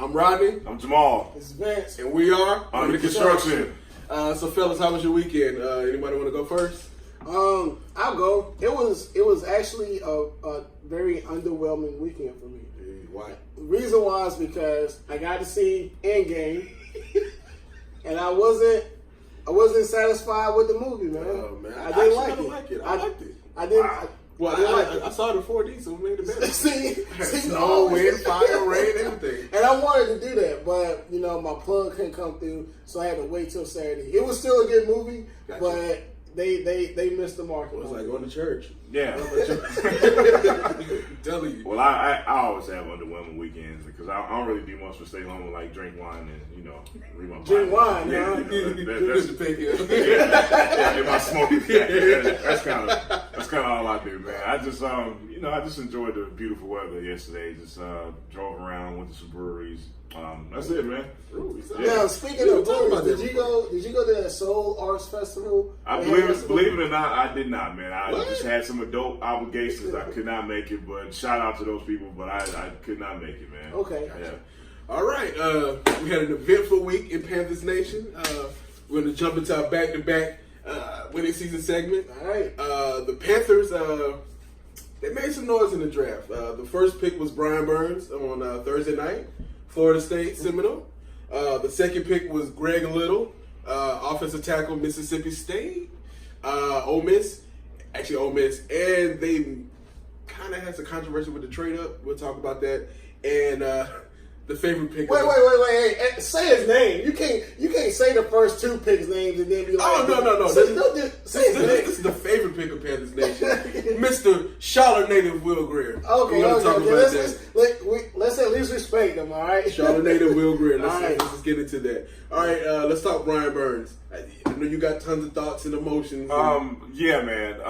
I'm Rodney. I'm Jamal. This is Vince. And we are Under Construction. So, fellas, how was your weekend? Anybody want to go first? I'll go. It was actually a very underwhelming weekend for me. Why? The reason why is because I got to see Endgame, and I wasn't satisfied with the movie, man. Oh, man. I didn't like it. I liked it. I didn't. Wow. I didn't like it. I saw it in 4D, so it made it better. see, Snow, wind, fire, rain, everything. And I wanted to do that, but my plug couldn't come through, so I had to wait till Saturday. It was still a good movie, Gotcha. but they missed the mark. It was like going to church. Yeah. Telling you. Well, I always have underwhelming weekends because I don't really do much but stay home and like drink wine and read my Drink Bible. wine, yeah, huh? That's the thing. Yeah, my smoking. That's kind of all I do, man. I just I just enjoyed the beautiful weather yesterday. Just drove around, went to some breweries. That's it, man. Now, speaking of breweries, did you go to that Soul Arts Festival? Believe it or not, I did not, man. I just had some adult obligations. I could not make it, but shout out to those people. But I could not make it, man. Okay. Yeah. All right. We had an eventful week in Panthers Nation. We're going to jump into our back-to-back winning season segment. All right. The Panthers, they made some noise in the draft. The first pick was Brian Burns on Thursday night, Florida State Seminole. The second pick was Greg Little, offensive tackle, Mississippi State. Ole Miss, and they kind of had some controversy with the trade up. We'll talk about that. And the favorite pick. Wait! Hey, say his name. You can't say the first two picks' names and then be like, Oh, no. Say his name. This is the favorite pick of Panthers Nation, Mr. Charlotte native Will Grier. Okay. Talk about that. Let's at least respect them. All right. Charlotte native Will Grier. Let's Let's get into that. All right. Let's talk Brian Burns. I know you got tons of thoughts and emotions. Yeah, man.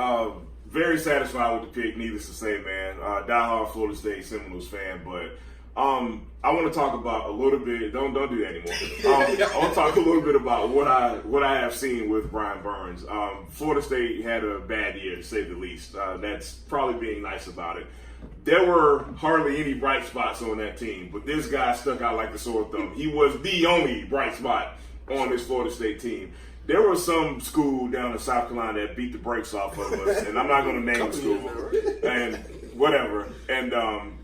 Very satisfied with the pick, needless to say, man. Diehard Florida State Seminoles fan, but I want to talk about a little bit. Don't do that anymore. I want to talk a little bit about what I have seen with Brian Burns. Florida State had a bad year, to say the least. That's probably being nice about it. There were hardly any bright spots on that team, but this guy stuck out like the sore thumb. He was the only bright spot on this Florida State team. There was some school down in South Carolina that beat the brakes off of us, and I'm not going to name the school, and whatever, and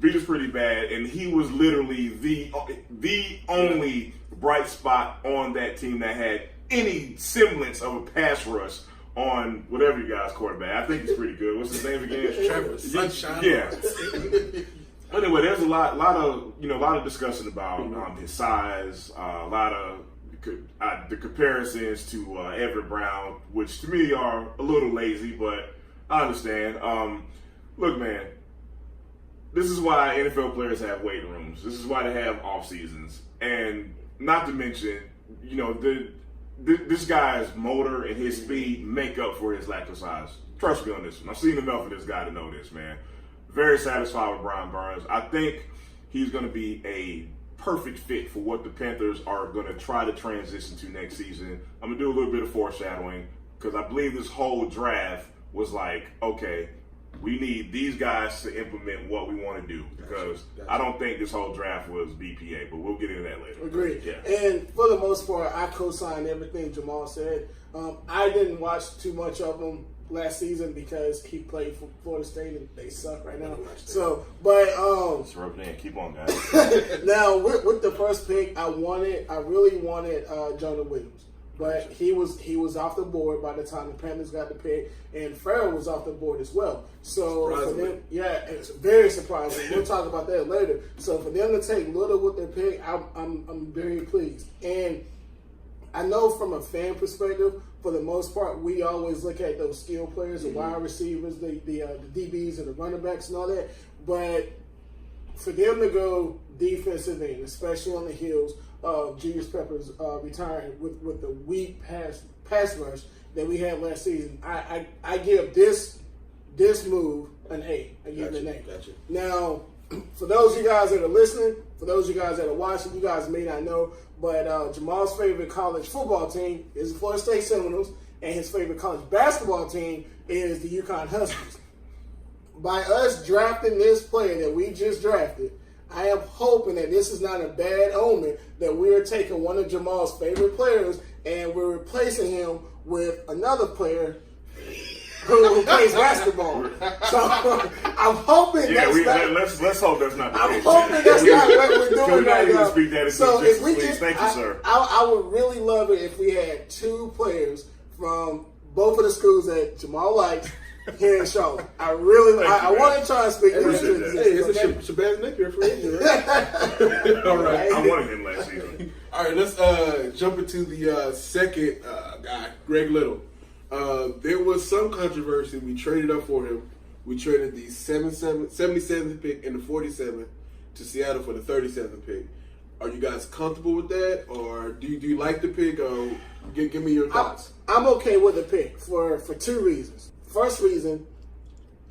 beat us pretty bad, and he was literally the only bright spot on that team that had any semblance of a pass rush on whatever you guys quarterback. I think he's pretty good. What's his name again? Trevor Sunshine. Yeah. Anyway, there's a lot of discussion about his size, a lot of the comparisons to Everett Brown, which to me are a little lazy, but I understand. Look, man, this is why NFL players have weight rooms. This is why they have off seasons, and not to mention, this guy's motor and his speed make up for his lack of size. Trust me on this one. I've seen enough of this guy to know this, man. Very satisfied with Brian Burns. I think he's going to be a perfect fit for what the Panthers are going to try to transition to next season. I'm going to do a little bit of foreshadowing because I believe this whole draft was like, okay, we need these guys to implement what we want to do because I don't think this whole draft was BPA, but we'll get into that later. Agreed. Yeah. And for the most part, I co-sign everything Jamal said. I didn't watch too much of him last season because he played for Florida State and they suck right now. So, but Let's rub it in. Keep on, guys. now with the first pick, I really wanted Jonah Williams. But he was off the board by the time the Panthers got the pick, and Farrell was off the board as well. So for them, it's very surprising. We'll talk about that later. So for them to take Little with their pick, I'm very pleased. And I know from a fan perspective, for the most part, we always look at those skill players, the wide receivers, the DBs, and the running backs and all that. But for them to go defensive end, especially on the heels of Julius Peppers retiring with the weak pass rush that we had last season, I give this move an A. I give it an A. Gotcha. Now, for those of you guys that are listening, for those of you guys that are watching, you guys may not know, but Jamal's favorite college football team is the Florida State Seminoles, and his favorite college basketball team is the UConn Huskies. By us drafting this player that we just drafted, I am hoping that this is not a bad omen, that we are taking one of Jamal's favorite players and we're replacing him with another player who plays basketball. So I'm hoping let's hope that's not the I'm case. hoping that's not what we're doing. Can we not right even now. speak that into So if we please? just, Thank you, sir. I would really love it if we had two players from both of the schools that Jamal likes here in Charlotte. I want to try and speak that into existence. Hey, it's a Shabazz Napier for you, right? All right. I wanted him last season. All right, let's jump into the second guy, Greg Little. There was some controversy. We traded up for him. We traded the 77th pick and the 47th to Seattle for the 37th pick. Are you guys comfortable with that, or do you like the pick? Or give me your thoughts. I'm okay with the pick for two reasons. First reason,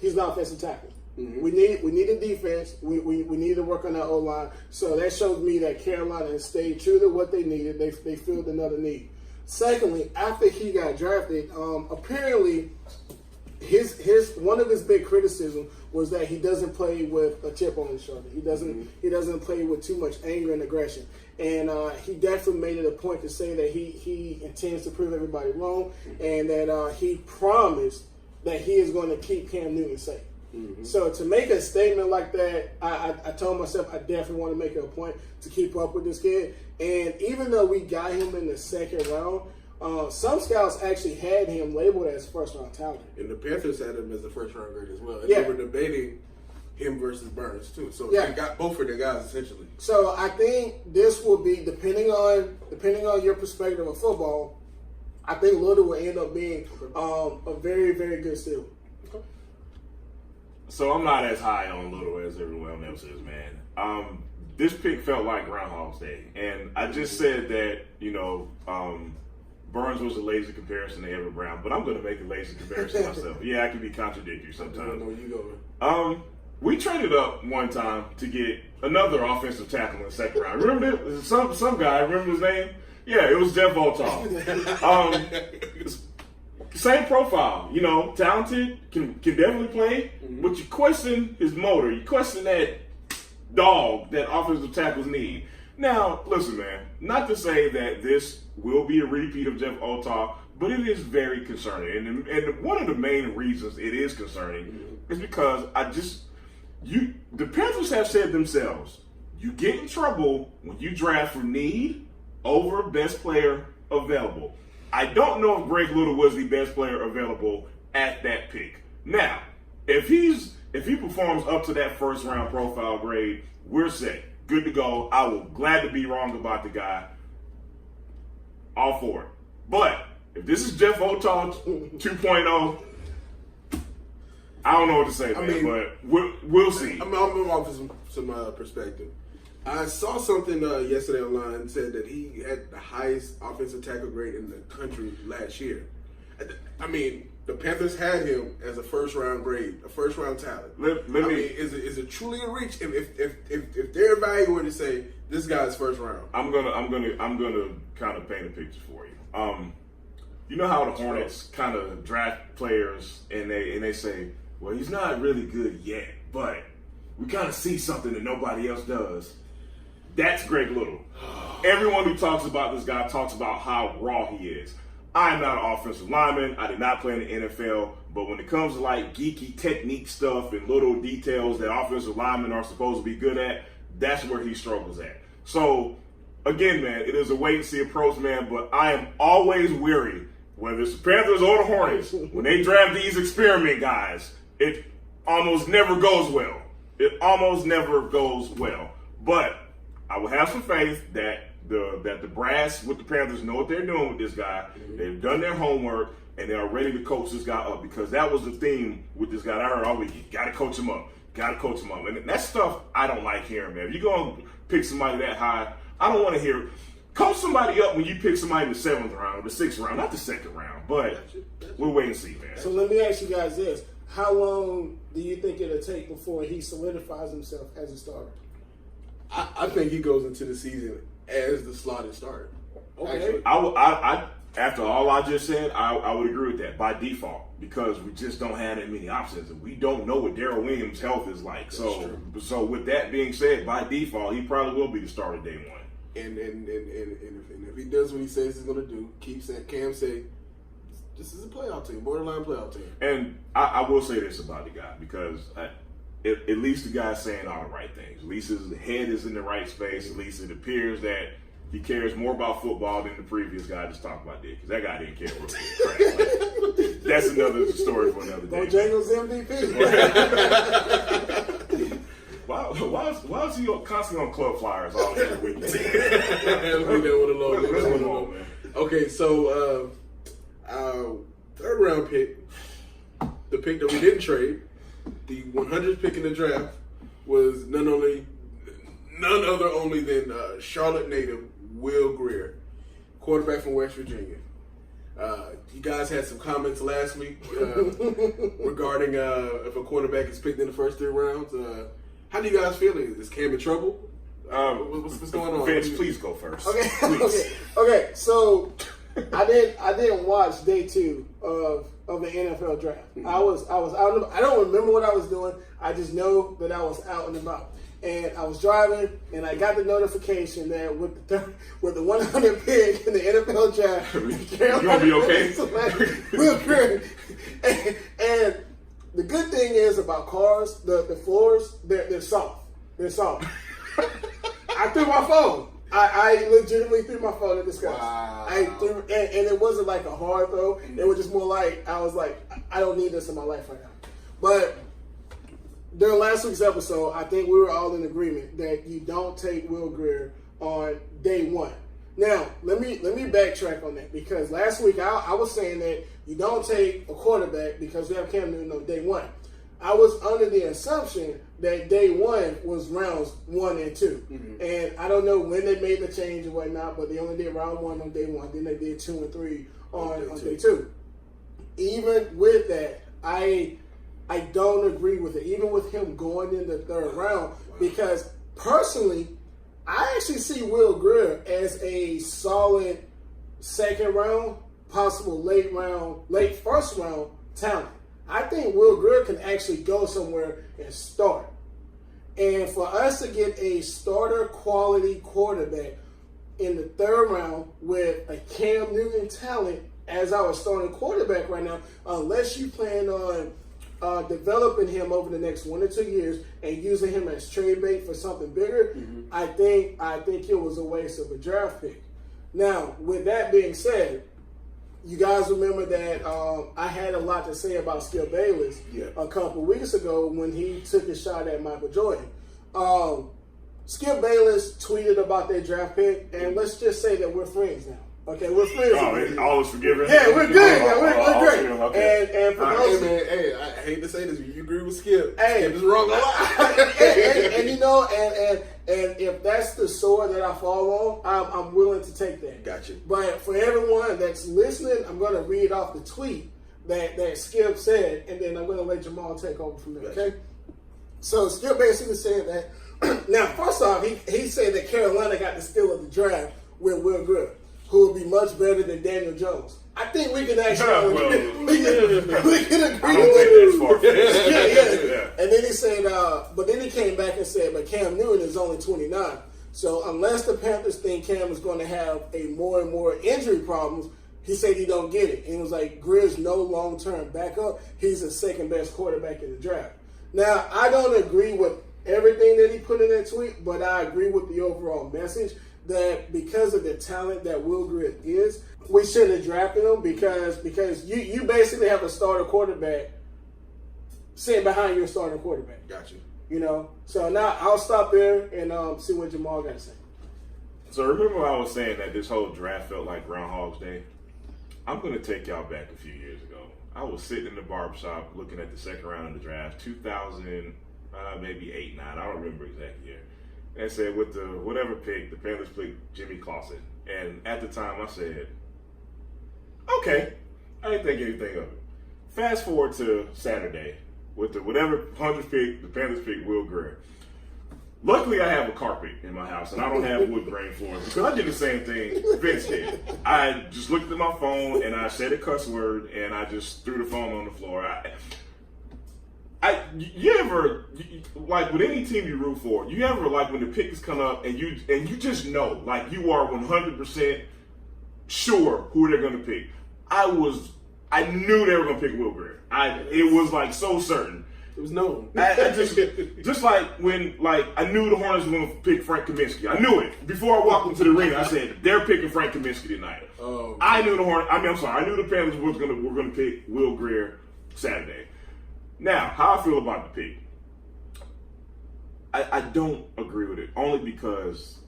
he's not offensive tackle. Mm-hmm. We need a defense. We need to work on that O-line. So that shows me that Carolina has stayed true to what they needed. They filled another need. Secondly, after he got drafted, apparently his one of his big criticism was that he doesn't play with a chip on his shoulder. He doesn't play with too much anger and aggression. And he definitely made it a point to say that he intends to prove everybody wrong, and that he promised that he is going to keep Cam Newton safe. Mm-hmm. So to make a statement like that, I told myself I definitely want to make it a point to keep up with this kid. And even though we got him in the second round, some scouts actually had him labeled as first-round talent. And the Panthers had him as a first-round grade as well. And yeah. they were debating him versus Burns, too. So yeah. they got both of the guys, essentially. So I think this will be, depending on your perspective of football, I think Little will end up being a very, very good steal. Okay. So I'm not as high on Little as everyone else is, man. This pick felt like Groundhog's Day. And I just said that, Burns was a lazy comparison to Everett Brown, but I'm going to make a lazy comparison myself. Yeah, I can be contradictory sometimes. I don't know where you going. We traded up one time to get another offensive tackle in the second round. Remember this? Some guy, remember his name? Yeah, it was Jeff Voltaw. Same profile, talented, can definitely play, but you question his motor. You question that dog that offensive tackles need. Now, listen, man, not to say that this will be a repeat of Jeff Voltaw, but it is very concerning. And one of the main reasons it is concerning is because the Panthers have said themselves, you get in trouble when you draft for need over best player available. I don't know if Greg Little was the best player available at that pick. Now, if he performs up to that first round profile grade, we're set. Good to go. I will glad to be wrong about the guy. All for it. But if this is Jeff Voltaw 2.0, I don't know what to say, man, but we'll see. I'm offering some perspective. I saw something yesterday online and said that he had the highest offensive tackle grade in the country last year. I mean, the Panthers had him as a first-round grade, a first-round talent. Is it truly a reach if they're evaluating to say this guy's first round? I'm gonna kind of paint a picture for you. You know how the Hornets kind of draft players and they say, well, he's not really good yet, but we kind of see something that nobody else does. That's Greg Little. Everyone who talks about this guy talks about how raw he is. I am not an offensive lineman. I did not play in the NFL. But when it comes to like geeky technique stuff and little details that offensive linemen are supposed to be good at, that's where he struggles at. So, again, man, it is a wait-and-see approach, man. But I am always weary, whether it's the Panthers or the Hornets, when they draft these experiment guys, it almost never goes well. It almost never goes well. But I will have some faith that the brass with the Panthers know what they're doing with this guy. They've done their homework, and they are ready to coach this guy up, because that was the theme with this guy. I heard all week, you got to coach him up. And that stuff I don't like hearing, man. If you're going to pick somebody that high, I don't want to hear coach somebody up when you pick somebody in the 7th round or the 6th round, not the 2nd round. But we'll wait and see, man. So let me ask you guys this. How long do you think it'll take before he solidifies himself as a starter? I think he goes into the season as the slotted starter. Okay. after all I just said, I would agree with that by default because we just don't have that many options and we don't know what Darrell Williams' health is like. So with that being said, by default, he probably will be the starter day one. And if he does what he says he's going to do, Cam say, this is a playoff team, borderline playoff team. And I will say this about the guy because at least the guy's saying all the right things. At least his head is in the right space. At least it appears that he cares more about football than the previous guy just talked about did. Because that guy didn't care what like, that's another story for another day. Bojangles MVP. Why is he constantly on club flyers all every weekend? Okay, so third round pick, the pick that we didn't trade, the 100th pick in the draft was none other only than Charlotte native Will Grier, quarterback from West Virginia. You guys had some comments last week regarding if a quarterback is picked in the first 3 rounds. How do you guys feel? Is Cam in trouble? What's going on? Vince, please go first. Okay. So I didn't watch day 2 of the NFL draft. Mm-hmm. I was out. I don't remember what I was doing. I just know that I was out and about. And I was driving, and I got the notification that with the 100 pick in the NFL draft, you gonna be okay? Real good. And the good thing is about cars, the floors, they're soft. They're soft. I threw my phone. I legitimately threw my phone at this guy. Wow. And it wasn't like a hard throw. It was just more like I was like, I don't need this in my life right now. But during last week's episode, I think we were all in agreement that you don't take Will Grier on day 1. Now, let me backtrack on that because last week I was saying that you don't take a quarterback because we have Cam Newton on day 1. I was under the assumption that day 1 was rounds 1 and 2. Mm-hmm. And I don't know when they made the change and whatnot, but they only did round 1 on day 1. Then they did 2 and 3 on day 2. Even with that, I don't agree with it. Even with him going in the 3rd round, because personally, I actually see Will Grier as a solid 2nd round, possible late 1st round talent. I think Will Grier can actually go somewhere and start. And for us to get a starter quality quarterback in the 3rd round with a Cam Newton talent as our starting quarterback right now, unless you plan on developing him over the next 1 or 2 years and using him as trade bait for something bigger, mm-hmm. I think it was a waste of a draft pick. Now, with that being said, you guys remember that I had a lot to say about Skip Bayless a couple weeks ago when he took a shot at Michael Jordan. Skip Bayless tweeted about their draft pick, and let's just say that we're friends now. Okay, we're friends. All is forgiven. Yeah, we're good. We're great. Okay. And for those, hey, I hate to say this, but you agree with Skip. Hey, Skip is wrong a lot. and you know, and if that's the sword that I fall on, I'm willing to take that. Gotcha. But for everyone that's listening, I'm going to read off the tweet that Skip said, and then I'm going to let Jamal take over from there. Okay. So Skip basically said that. Now, first off, he said that Carolina got the steal of the draft with Will Grier, who will be much better than Daniel Jones. I think we can actually we can agree with that. Yeah. And then he said, but then he came back and said, but Cam Newton is only 29. So unless the Panthers think Cam is going to have a more and more injury problems, he said he don't get it. And it was like, Grier's no long-term backup. He's the 2nd best quarterback in the draft. Now, I don't agree with everything that he put in that tweet, but I agree with the overall message that because of the talent that Will Grier is, we shouldn't have drafted him because you basically have a starter quarterback sitting behind your starting quarterback. Gotcha. You know? So now I'll stop there and see what Jamal got to say. So remember I was saying that this whole draft felt like Groundhog's Day? I'm going to take y'all back a few years ago. I was sitting in the barbershop looking at the 2nd round of the draft, 2000, maybe 8, 9. I don't remember exact year. And said with the whatever pick, the Panthers picked Jimmy Clausen. And at the time I said, okay, I didn't think anything of it. Fast forward to Saturday with the whatever 100th pick, the Panthers picked Will Grier. Luckily, I have a carpet in my house, and I don't have wood grain floors because I did the same thing Vince did. I just looked at my phone, and I said a cuss word, and I just threw the phone on the floor. You ever, like with any team you root for, you ever, like when the pick is come up, and you just know, like you are 100% sure who they're going to pick. I knew they were going to pick Will Grier. It was like so certain. It was known. I just like when I knew the Hornets were going to pick Frank Kaminsky. I knew it before I walked into the arena. I said they're picking Frank Kaminsky tonight. Oh, I knew the Hornets. I knew the Panthers were going to pick Will Grier Saturday. Now, how I feel about the pick, I don't agree with it only because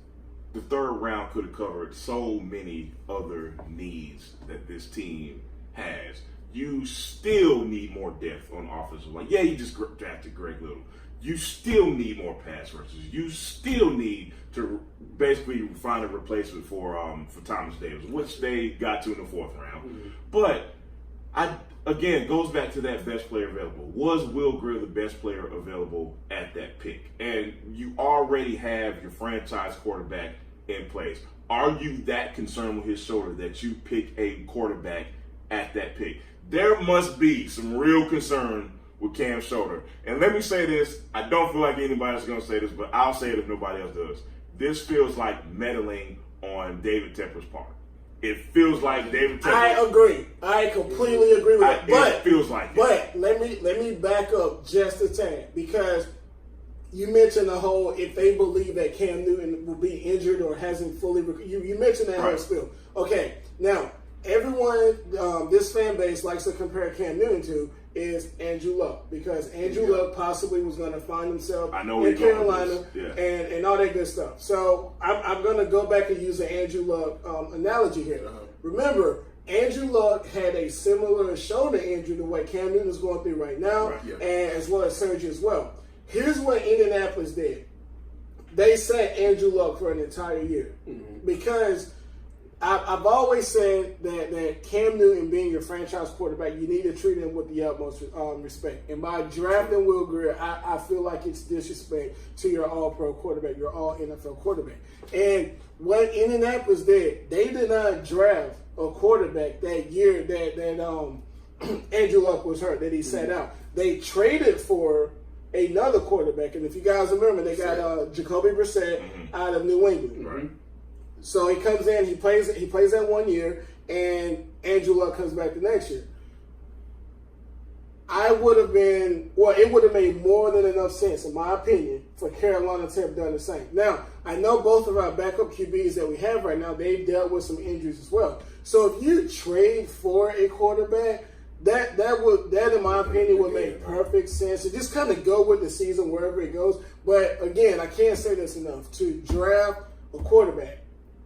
the third round could have covered so many other needs that this team has. You still need more depth on the offensive line. Yeah, you just drafted Greg Little. You still need more pass rushers. You still need to basically find a replacement for Thomas Davis, which they got to in the fourth round. Mm-hmm. But again, goes back to that best player available. Was Will Grier the best player available at that pick? And you already have your franchise quarterback in place. Are you that concerned with his shoulder that you pick a quarterback at that pick? There must be some real concern with Cam's shoulder. And let me say this, I don't feel like anybody's going to say this, but I'll say it if nobody else does. This feels like meddling on David Tepper's part. It feels like David Tepper. I agree. I completely agree with it. But it feels like it. But let me back up just a tad, because you mentioned the whole, if they believe that Cam Newton will be injured or hasn't fully you mentioned that whole spiel. Okay, now everyone, this fan base likes to compare Cam Newton to is Andrew Luck, because Andrew Luck possibly was going to find himself in Carolina and all that good stuff. So I'm going to go back and use the Andrew Luck analogy here. Remember, Andrew Luck had a similar shoulder injury to what Cam Newton is going through right now, and as well as surgery as well. Here's what Indianapolis did. They sat Andrew Luck for an entire year because I've always said that Cam Newton being your franchise quarterback, you need to treat him with the utmost respect. And by drafting Will Grier, I feel like it's disrespect to your all-pro quarterback, your all-NFL quarterback. And what Indianapolis did, they did not draft a quarterback that year that Andrew Luck was hurt, that he sat out. They traded for another quarterback, and if you guys remember, they got Jacoby Brissett out of New England. Right. So he comes in, he plays that 1 year, and Andrew Luck comes back the next year. It would have made more than enough sense, in my opinion, for Carolina to have done the same. Now, I know both of our backup QBs that we have right now, they've dealt with some injuries as well. So if you trade for a quarterback, that in my opinion would make perfect sense. So just kind of go with the season wherever it goes. But again, I can't say this enough. To draft a quarterback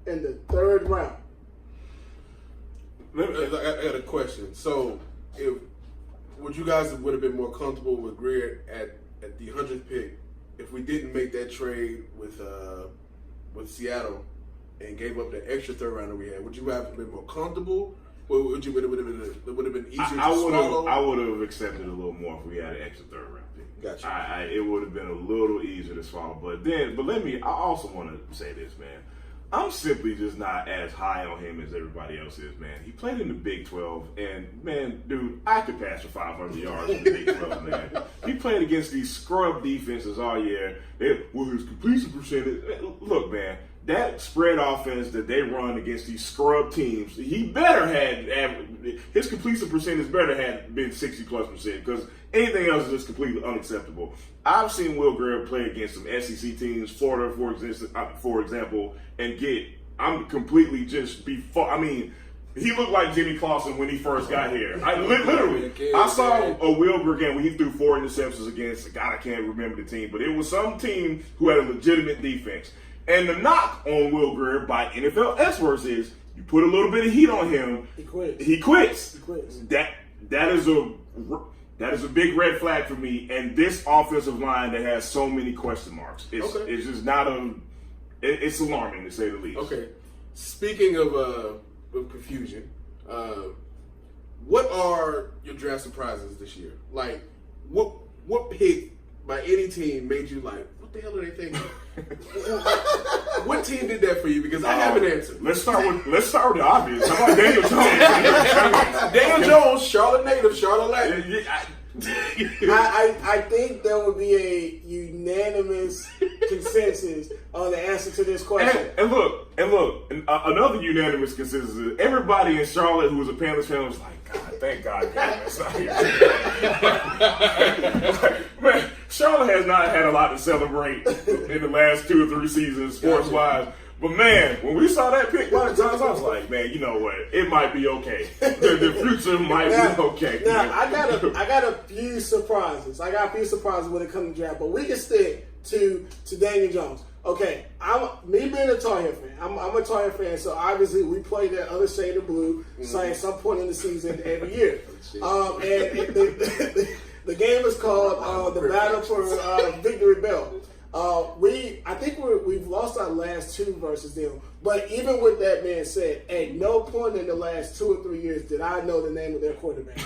in the third round. I got a question. So, would you guys would have been more comfortable with Grier at the 100th pick if we didn't make that trade with Seattle and gave up the extra third rounder we had? Would you have been more comfortable? Or would have been easier to swallow? I would have accepted a little more if we had an extra third round pick. Gotcha. It would have been a little easier to swallow. But I also want to say this, man. I'm simply just not as high on him as everybody else is, man. He played in the Big 12, and, man, dude, I could pass for 500 yards in the Big 12, man. He played against these scrub defenses all year. His completion percentage. Look, man, that spread offense that they run against these scrub teams, he better his completion percentage better had been 60+%, because anything else is just completely unacceptable. I've seen Will Grier play against some SEC teams, Florida, for example, and he looked like Jimmy Clausen when he first got here. I saw a Will Grier game when he threw 4 interceptions against, God, I can't remember the team, but it was some team who had a legitimate defense. And the knock on Will Grier by NFL experts is you put a little bit of heat on him, he quits. That is a big red flag for me. And this offensive line that has so many question marks, it's just not it's alarming to say the least. Okay. Speaking of confusion, what are your draft surprises this year? Like, what pick by any team made you like, what the hell are they thinking? What team did that for you? Because I have an answer. Let's start with the obvious. How about Daniel Jones? Daniel Jones, Charlotte native, Charlotte Latin. I think there would be a unanimous consensus on the answer to this question. And look, another unanimous consensus is everybody in Charlotte who was a Panthers fan was like, God, thank God, that's not here. Man, Charlotte has not had a lot to celebrate in the last 2 or 3 seasons, sports-wise. But man, when we saw that pick, one of the times I was like, man, you know what? It might be okay. The future might be okay. Now I got a few surprises. I got a few surprises when it comes to draft, but we can stick to Daniel Jones. Okay, me being a Tar Heel fan. I'm a Tar Heel fan, so obviously we play that other shade of blue at some point in the season every year. And the game is called the Battle for Victory Bell. I think we've lost our last 2 versus them. But even with that being said, at no point in the last 2 or 3 years did I know the name of their quarterback.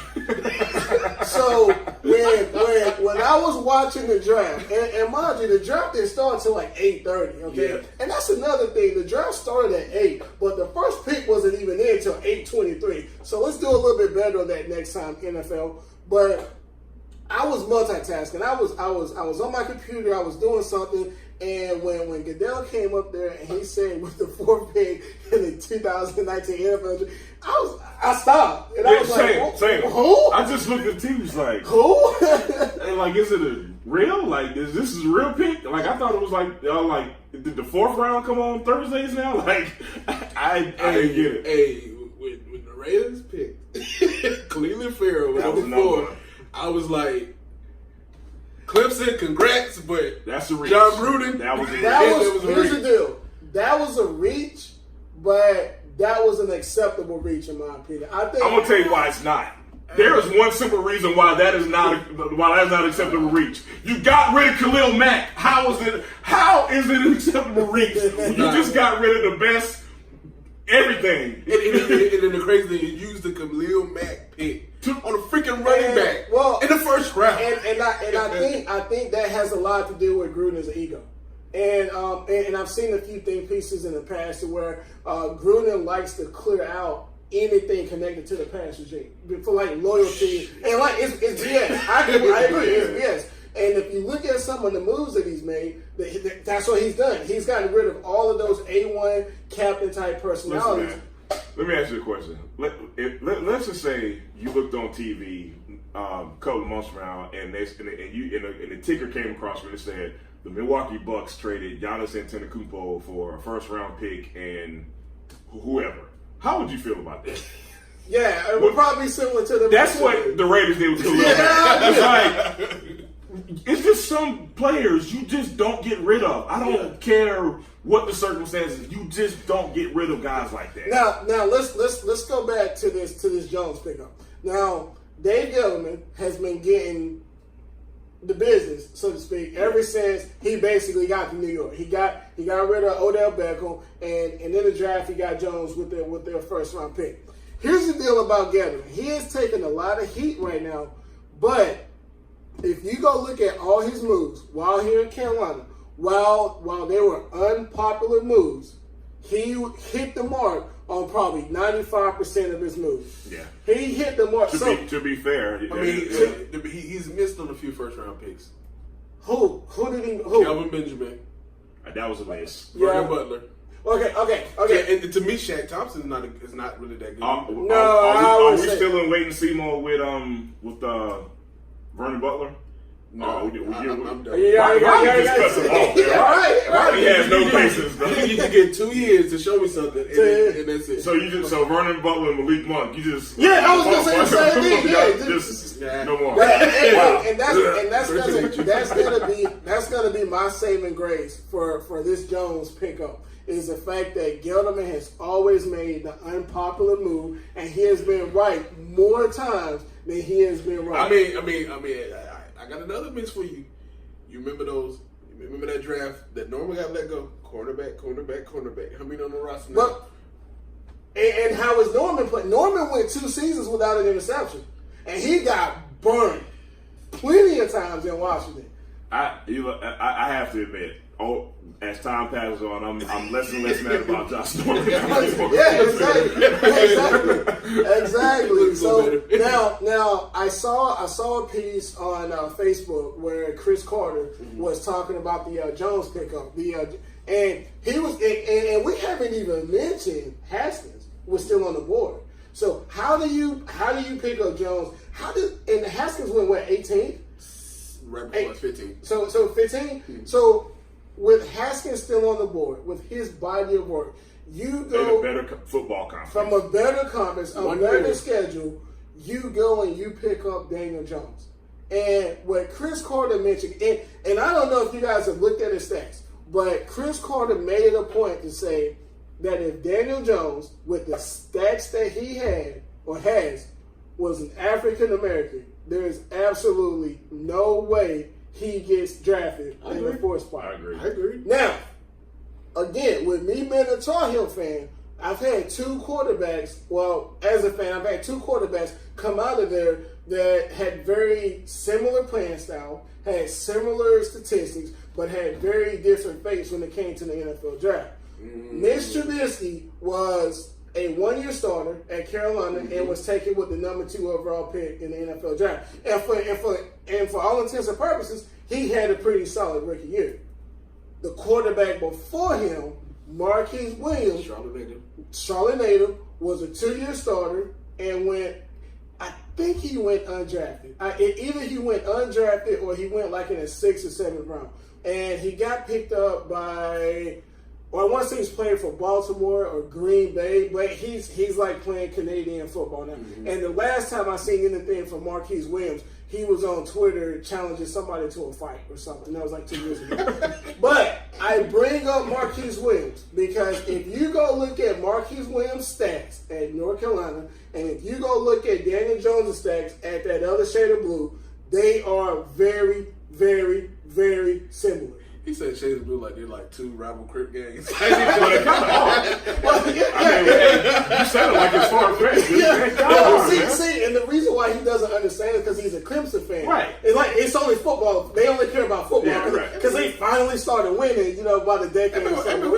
So when I was watching the draft, and mind you, the draft didn't start until like 8:30. Okay, yeah. And that's another thing. The draft started at 8, but the first pick wasn't even in until 8:23. So let's do a little bit better on that next time, NFL. But I was multitasking. I was on my computer. I was doing something, and when Goodell came up there and he said with the 4th pick in the 2019 NFL, I stopped and I was same. Who? I just looked at the team. Was like, who? And like, is it a real? Like, is this a real pick? Like, I thought it was like did the 4th round come on Thursdays now? Like, I didn't get it. Hey, when the Raiders picked Cleveland Farrell That was before. I was like, Clemson, congrats, but that's a reach. John Gruden. Here's the deal. That was a reach, but that was an acceptable reach in my opinion. I'm gonna tell you why it's not. There is one simple reason why that is not an acceptable reach. You got rid of Khalil Mack. How is it an acceptable reach? You just got rid of the best everything. And then the crazy thing, you used the Khalil Mack pick on a freaking running back in the first round. And I think that has a lot to do with Gruden's ego. And I've seen a few pieces in the past where Gruden likes to clear out anything connected to the pass regime for like loyalty and like it's BS. I agree, it's BS. And if you look at some of the moves that he's made, that's what he's done. He's gotten rid of all of those A1 captain type personalities. Listen, man, let me ask you a question. Let's just say you looked on TV a couple of months from now, and the ticker came across where it said the Milwaukee Bucks traded Giannis Antetokounmpo for a 1st round pick and whoever. How would you feel about that? Yeah, it would probably be similar to the. That's what the Raiders did with Khalil Mack. It's like, it's just some players you just don't get rid of. I don't care what the circumstances. You just don't get rid of guys like that. Now let's go back to this Jones pickup. Now Dave Gettleman has been getting the business, so to speak, ever since he basically got to New York. He got rid of Odell Beckham, and in the draft he got Jones with their 1st round pick. Here's the deal about Gettleman. He is taking a lot of heat right now, but if you go look at all his moves while here in Carolina, while they were unpopular moves, he hit the mark on probably 95% of his moves. Yeah. He hit the mark. To be fair, I mean, he's missed on a few 1st round picks. Who did he? Who? Kelvin Benjamin. That was a miss. Vernon Butler. Okay. And to me, Shaq Thompson is not really that good. Are we still in wait and see mode with Vernon Butler? No, I'm done. Rodney has no patience, though. You get 2 years to show me something, and that's it. So Vernon Butler and Malik Monk, you just I was gonna say the same thing. Just no more. And that's gonna be my saving grace for this Jones pickup. Is the fact that Gettleman has always made the unpopular move, and he has been right more times than he has been right. I got another miss for you. You remember those? You remember that draft that Norman got let go? Cornerback. How many on the roster now? And how is Norman playing? Norman went 2 seasons without an interception, and he got burned plenty of times in Washington. I have to admit, as time passes on, I'm less and less mad about Josh Rosen. Yeah, exactly. So now I saw a piece on Facebook where Chris Carter was talking about the Jones pickup. And he was, and we haven't even mentioned Haskins was still on the board. So how do you pick up Jones? And Haskins went what, 18th? Right before 15. So 15. Mm-hmm. So with Haskins still on the board, with his body of work, you go in a better football conference, from a better conference, a better schedule. You go and you pick up Daniel Jones. And what Chris Carter mentioned, and I don't know if you guys have looked at his stats, but Chris Carter made it a point to say that if Daniel Jones, with the stats that he had or has, was an African American, there is absolutely no way he gets drafted in the fourth spot. I agree. Now, again, with me being a Tar Heel fan, I've had two quarterbacks. Well, as a fan, I've had two quarterbacks come out of there that had very similar playing style, had similar statistics, but had very different fates when it came to the NFL draft. Mitch Trubisky was a one-year starter at Carolina and was taken with the number 2 overall pick in the NFL draft. And for all intents and purposes, he had a pretty solid rookie year. The quarterback before him, Marquise Williams, Charlotte native, was a 2-year starter and I think he went undrafted. Either he went undrafted or he went like in the 6th or 7th round. And he got picked up by, I want to say he's playing for Baltimore or Green Bay, but he's like playing Canadian football now. Mm-hmm. And the last time I seen anything from Marquise Williams, he was on Twitter challenging somebody to a fight or something. That was like 2 years ago. But I bring up Marquise Williams because if you go look at Marquise Williams' stats at North Carolina, and if you go look at Daniel Jones' stats at that other shade of blue, they are very, very, very similar. He said shades of blue like they're like two rival Crip gangs. You said it like it's far-fetched. See, and the reason why he doesn't understand it because he's a Clemson fan. Right. It's like it's only football. They only care about football because they finally started winning. About a decade. We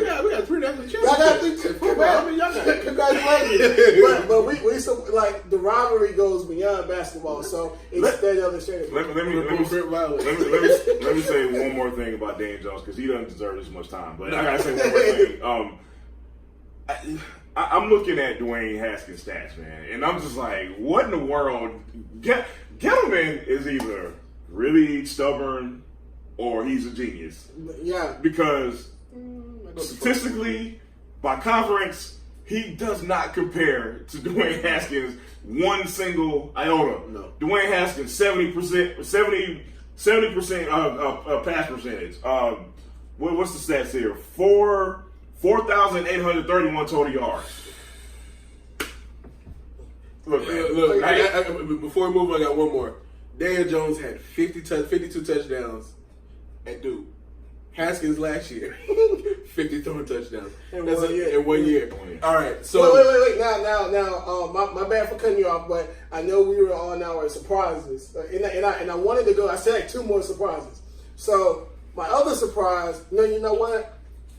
got 3 national championships. Y'all got 3. Congratulations. but we so like the rivalry goes beyond basketball. So it's that other shade. Let me say one more thing about Daniel Jones because he doesn't deserve as much time. But I gotta say one more thing. I'm looking at Dwayne Haskins' stats, man, and I'm just like, what in the world? Gettleman is either really stubborn or he's a genius. Yeah. Because statistically, by conference, he does not compare to Dwayne Haskins one single iota. No. Dwayne Haskins 70% pass percentage. What's the stats here? 4,831 total yards. Look, before we move on, I got one more. Daniel Jones had 52 touchdowns at Duke. Haskins last year, 50 throwing touchdowns. In 1 year. All right, so wait. Now, my bad for cutting you off, but I know we were on our surprises, and I wanted to go. I said like 2 more surprises. So my other surprise, you know what?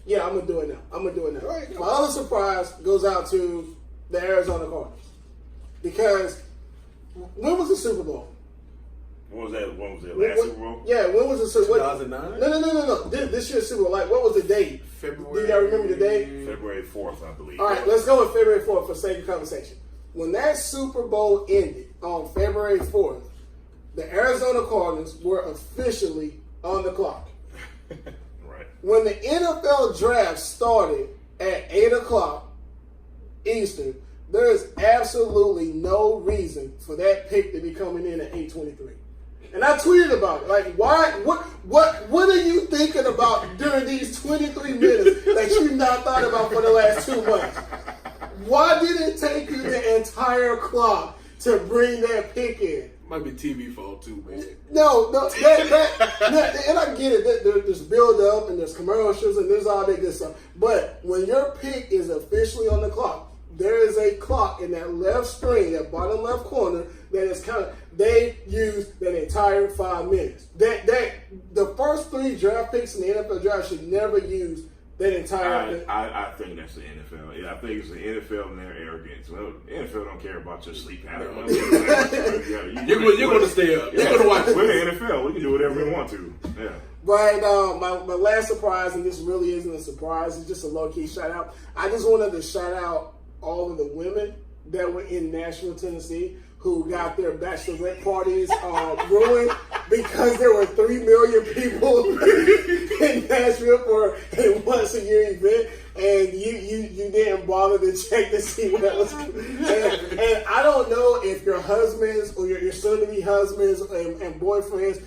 Yeah, I'm gonna do it now. All right, my other surprise goes out to the Arizona Cardinals because when was the Super Bowl? When was that? Last Super Bowl? Yeah, when was the Super Bowl? 2009? No. This year's Super Bowl. Like, what was the date? February. Do y'all remember the date? February 4th, I believe. All right, let's go with February 4th for sake of conversation. When that Super Bowl ended on February 4th, the Arizona Cardinals were officially on the clock. Right. When the NFL draft started at 8 o'clock Eastern, there is absolutely no reason for that pick to be coming in at 8:23. And I tweeted about it. Like, why? What are you thinking about during these 23 minutes that you've not thought about for the last 2 months? Why did it take you the entire clock to bring that pick in? Might be TV fault too, man. No, and I get it. There's build up and there's commercials and there's all that good stuff. But when your pick is officially on the clock, there is a clock in that left screen, that bottom left corner, that is they use that entire 5 minutes. That the first 3 draft picks in the NFL draft should never use that entire. I think that's the NFL. Yeah, I think it's the NFL and their arrogance. Well, the NFL don't care about your sleep pattern. You're going to stay up. You're going to watch. We're the NFL. We can do whatever we want to. Yeah. But my last surprise, and this really isn't a surprise, it's just a low-key shout-out. I just wanted to shout out all of the women that were in Nashville, Tennessee, who got their bachelorette parties ruined because there were 3 million people in Nashville for a once-a-year event, and you didn't bother to check to see what was. And I don't know if your husbands or your soon-to-be husbands and boyfriends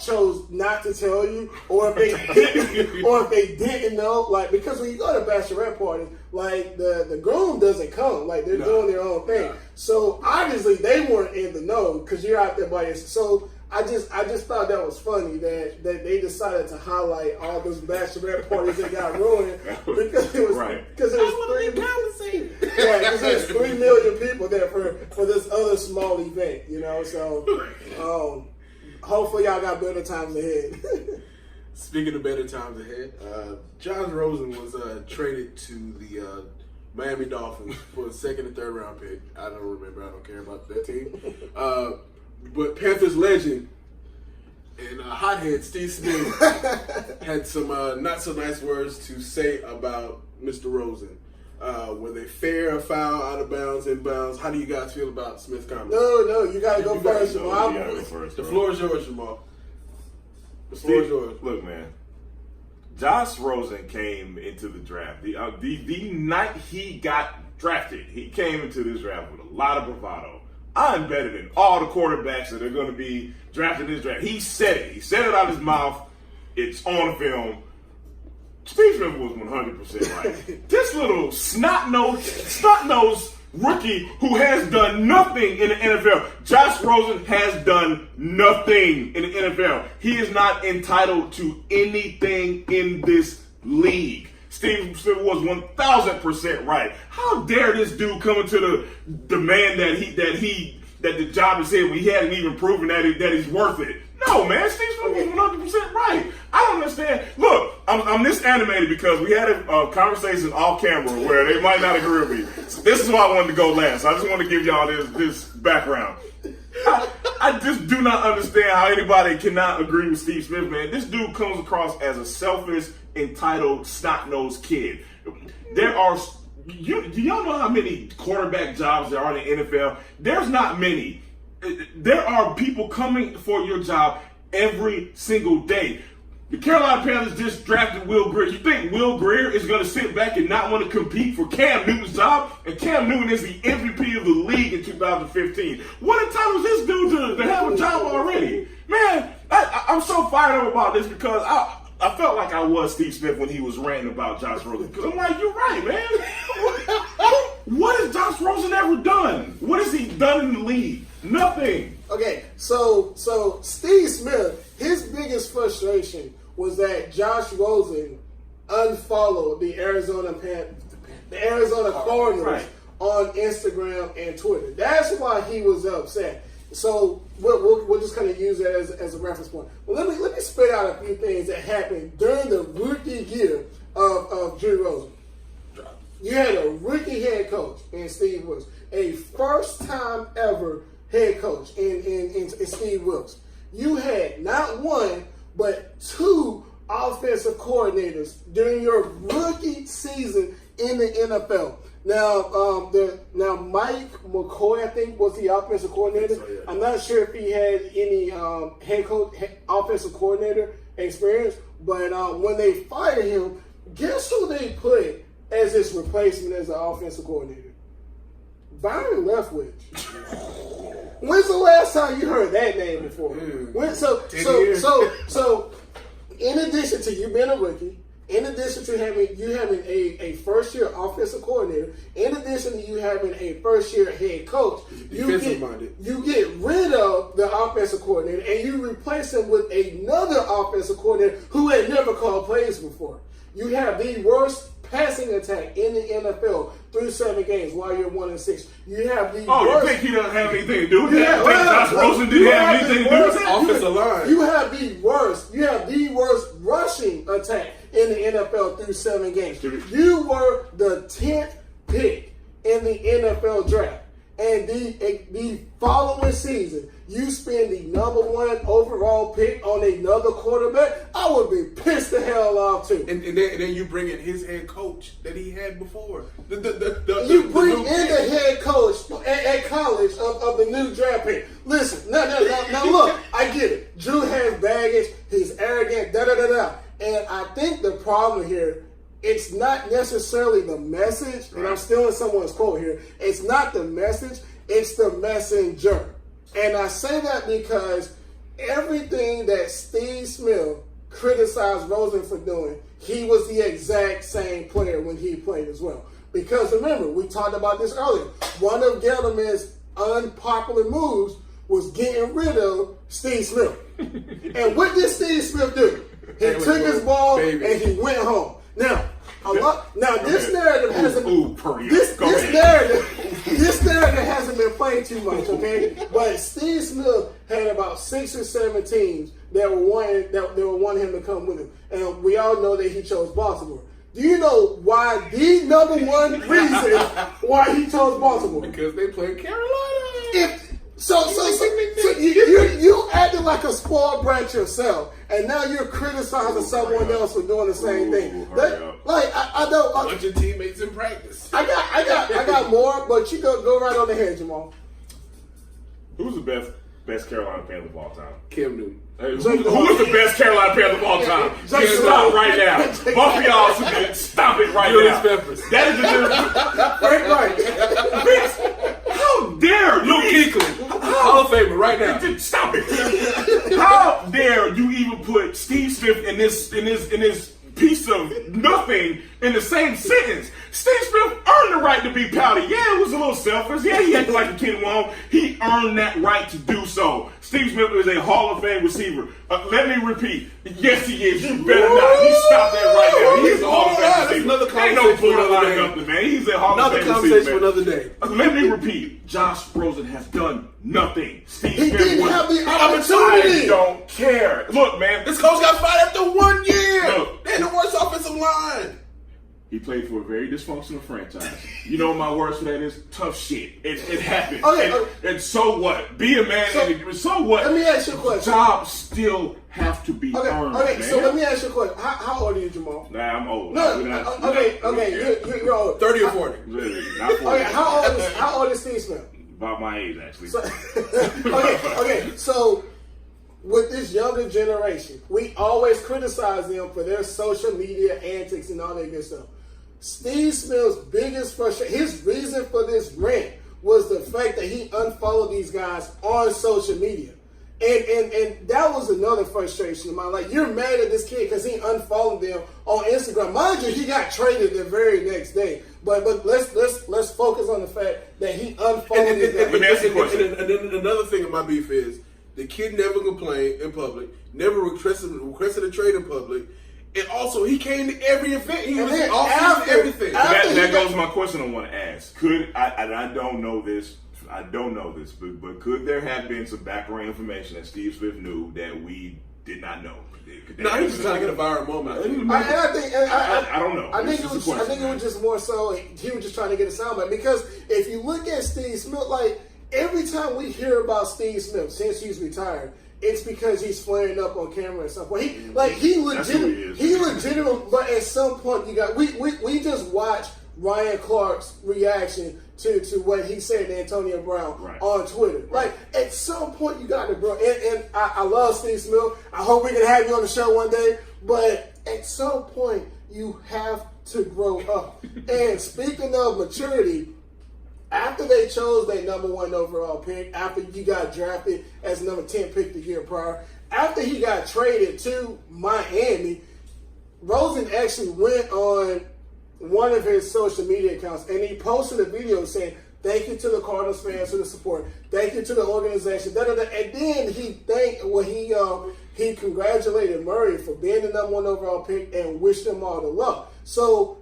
chose not to tell you, or if they didn't know, like, because when you go to bachelorette parties, like the groom doesn't come, like they're doing their own thing. Yeah. So obviously they weren't in the know because you're out there by yourself. So I just thought that was funny that they decided to highlight all those bachelorette parties that got ruined because it was because it was 3 million people there for this other small event, you know. So hopefully y'all got better times ahead. Speaking of better times ahead, Josh Rosen was traded to the Miami Dolphins for a 2nd and 3rd round pick. I don't remember. I don't care about that team. But Panthers legend and hothead Steve Smith had some not so nice words to say about Mr. Rosen. Were they fair or foul, out of bounds, in bounds? How do you guys feel about Smith's comments? No, you got to go first, Jamal. The floor is yours, Jamal. Look, man. Josh Rosen came into the draft. The night he got drafted, he came into this draft with a lot of bravado. I'm better than all the quarterbacks that are going to be drafted in this draft. He said it. He said it out of his mouth. It's on film. Steve Smith was 100% right. This little snot-nosed rookie who has done nothing in the NFL. Josh Rosen has done nothing in the NFL. He is not entitled to anything in this league. Steve Smith was 1,000% right. How dare this dude come into the demand that the job is in when he hadn't even proven that he's worth it? No, man, Steve Smith was 100% right. I don't understand. Look, I'm this animated because we had a conversation off camera where they might not agree with me. So this is why I wanted to go last. I just want to give y'all this background. I just do not understand how anybody cannot agree with Steve Smith, man. This dude comes across as a selfish, entitled, snot-nosed kid. Do y'all know how many quarterback jobs there are in the NFL? There's not many. There are people coming for your job every single day. The Carolina Panthers just drafted Will Grier. You think Will Grier is going to sit back and not want to compete for Cam Newton's job? And Cam Newton is the MVP of the league in 2015. What entitles this dude to have a job already? Man, I'm so fired up about this because I felt like I was Steve Smith when he was ranting about Josh Rosen. Because I'm like, you're right, man. What has Josh Rosen ever done? What has he done in the league? Nothing. Okay, so Steve Smith, his biggest frustration was that Josh Rosen unfollowed the Arizona Cardinals on Instagram and Twitter. That's why he was upset. So we'll just kind of use that as a reference point. Well, let me spit out a few things that happened during the rookie year of Drew Rosen. You had a rookie head coach in Steve Wilks, a first-time ever head coach in Steve Wilks. You had not one, but 2 offensive coordinators during your rookie season in the NFL. Now Mike McCoy, I think, was the offensive coordinator. So, yeah. I'm not sure if he had any offensive coordinator experience, but when they fired him, guess who they put as his replacement as the offensive coordinator? Byron Leftwich. When's the last time you heard that name before? So in addition to you being a rookie, in addition to having a first year offensive coordinator, in addition to you having a first year head coach, you get rid of the offensive coordinator and you replace him with another offensive coordinator who had never called plays before. You have the worst passing attack in the NFL through 7 games while you're 1-6. You have the Oh, worst. you think he doesn't have anything to do with Yeah, that? You think Josh Rosen didn't have anything to do with that? Offensive line. You have the worst. You have the worst rushing attack in the NFL through 7 games. You were the 10th pick in the NFL draft, and the following season, you spend the number 1 overall pick on another quarterback. I would be pissed the hell off too. And then you bring in his head coach that he had before. You bring in the head coach at college of the new draft pick. Listen, now look, I get it. Drew has baggage. He's arrogant. And I think the problem here, it's not necessarily the message, and I'm stealing someone's quote here. It's not the message, it's the messenger. And I say that because everything that Steve Smith criticized Rosen for doing, he was the exact same player when he played as well. Because remember, we talked about this earlier. One of Gettleman's unpopular moves was getting rid of Steve Smith. And what did Steve Smith do? He took his ball and he went home. Now, this narrative hasn't this narrative hasn't been played too much, okay? But Steve Smith had about 6 or 7 teams that were wanting him to come with him, and we all know that he chose Baltimore. Do you know why the number 1 reason why he chose Baltimore? Because they played Carolina. So you acting like a spoiled brat yourself, and now you're criticizing someone else for doing the same thing. I don't. A bunch of teammates in practice. I got more, but you go right on ahead, Jamal. Who's the best Carolina Panther of all time? Cam Newton. Who is the best Carolina Panther of all time? Stop right now. Both of y'all should stop it right now. Peppers. That is the difference. How dare you? Luke Kuechly, Hall of Famer right now. Stop it. How dare you even put Steve Smith in this piece of nothing in the same sentence? Steve Smith earned the right to be pouty. Yeah, it was a little selfish. Yeah, he acted like a kid won't. He earned that right to do so. Steve Smith is a Hall of Fame receiver. Let me repeat. Yes, he is. You better not. You stop that right now. He's a Hall of Fame receiver. Another Ain't no borderline up there, man. He's a Hall of Fame receiver. Another conversation for another day. Let me repeat. Josh Rosen has done nothing. Steve He Smith didn't have the opportunity. I don't care. Look, man. This coach got fired after 1 year. Look. They had the worst offensive line. He played for a very dysfunctional franchise. You know what my words for that is? Tough shit. It happened. And so what? Be a man. So what? Let me ask you a question. Jobs still have to be earned, man. So let me ask you a question. How old are you, Jamal? Nah, I'm old. You're old. 30 or 40. Literally, not 40. Okay, how old is Steve Smith? About my age, actually. So with this younger generation, we always criticize them for their social media antics and all that good stuff. Steve Smith's biggest frustration, his reason for this rant was the fact that he unfollowed these guys on social media. And that was another frustration of mine. Like, you're mad at this kid because he unfollowed them on Instagram. Mind you, he got traded the very next day. But let's focus on the fact that he unfollowed these guys. And then another thing in my beef is the kid never complained in public, never requested a trade in public. And also, he came to every event. He was off everything. That goes to my question I want to ask. I don't know this, but could there have been some background information that Steve Smith knew that we did not know? No, he was just trying to get a viral moment. I don't know. I think it was just more so he was just trying to get a soundbite. Because if you look at Steve Smith, like every time we hear about Steve Smith since he's retired, it's because he's flaring up on camera at some point. He legitimately. But at some point, we just watched Ryan Clark's reaction to what he said to Antonio Brown on Twitter. Like, at some point, you got to grow. And I love Steve Smith. I hope we can have you on the show one day. But at some point, you have to grow up. And speaking of maturity, after they chose their number 1 overall pick, after you got drafted as number 10 pick the year prior, after he got traded to Miami, Rosen actually went on one of his social media accounts and he posted a video saying, "Thank you to the Cardinals fans for the support. Thank you to the organization." And then he congratulated Murray for being the number 1 overall pick and wished them all the luck. So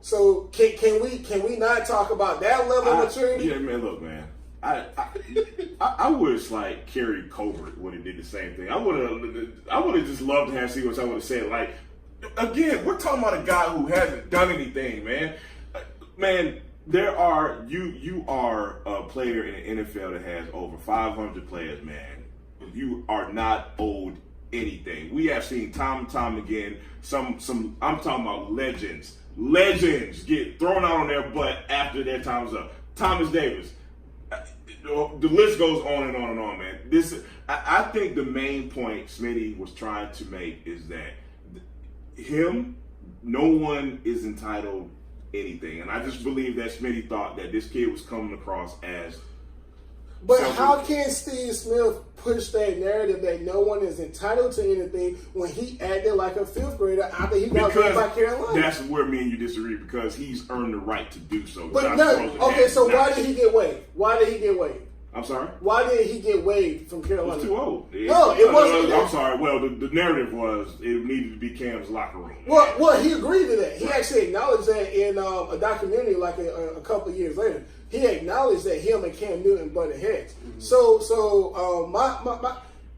can we not talk about that level of maturity? Yeah, man. Look, man. I wish like Kerry Colbert would have did the same thing. I would have just loved to have seen what I would have said. Like, again, we're talking about a guy who hasn't done anything, man. Man, you are a player in the NFL that has over 500 players, man. You are not owed anything. We have seen time and time again some I'm talking about legends get thrown out on their butt after their time's up. Thomas Davis. The list goes on and on and on, man. I think the main point Smitty was trying to make is that no one is entitled anything, and I just believe that Smitty thought that this kid was coming across as. But how can Steve Smith push that narrative that no one is entitled to anything when he acted like a fifth grader after he got beat by Carolina? That's where me and you disagree, because he's earned the right to do so. But so why did he get waived? I'm sorry? Why did he get waived from Carolina? He was too old. No, it wasn't. I'm sorry. Well, the narrative was it needed to be Cam's locker room. Well, he agreed to that. He actually acknowledged that in a documentary like a couple of years later. He acknowledged that him and Cam Newton butted heads. Mm-hmm. So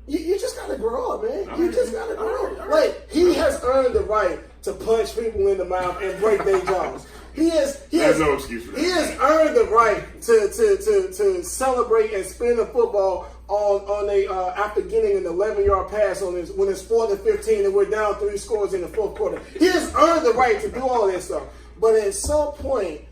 you just gotta grow up, man. You just gotta grow up. Like, he has earned the right to punch people in the mouth and break their jaws. There's no excuse for that. He has earned the right to celebrate and spin the football on a after getting an 11-yard pass when it's 4-15 and we're down 3 scores in the fourth quarter. He has earned the right to do all that stuff. But at some point,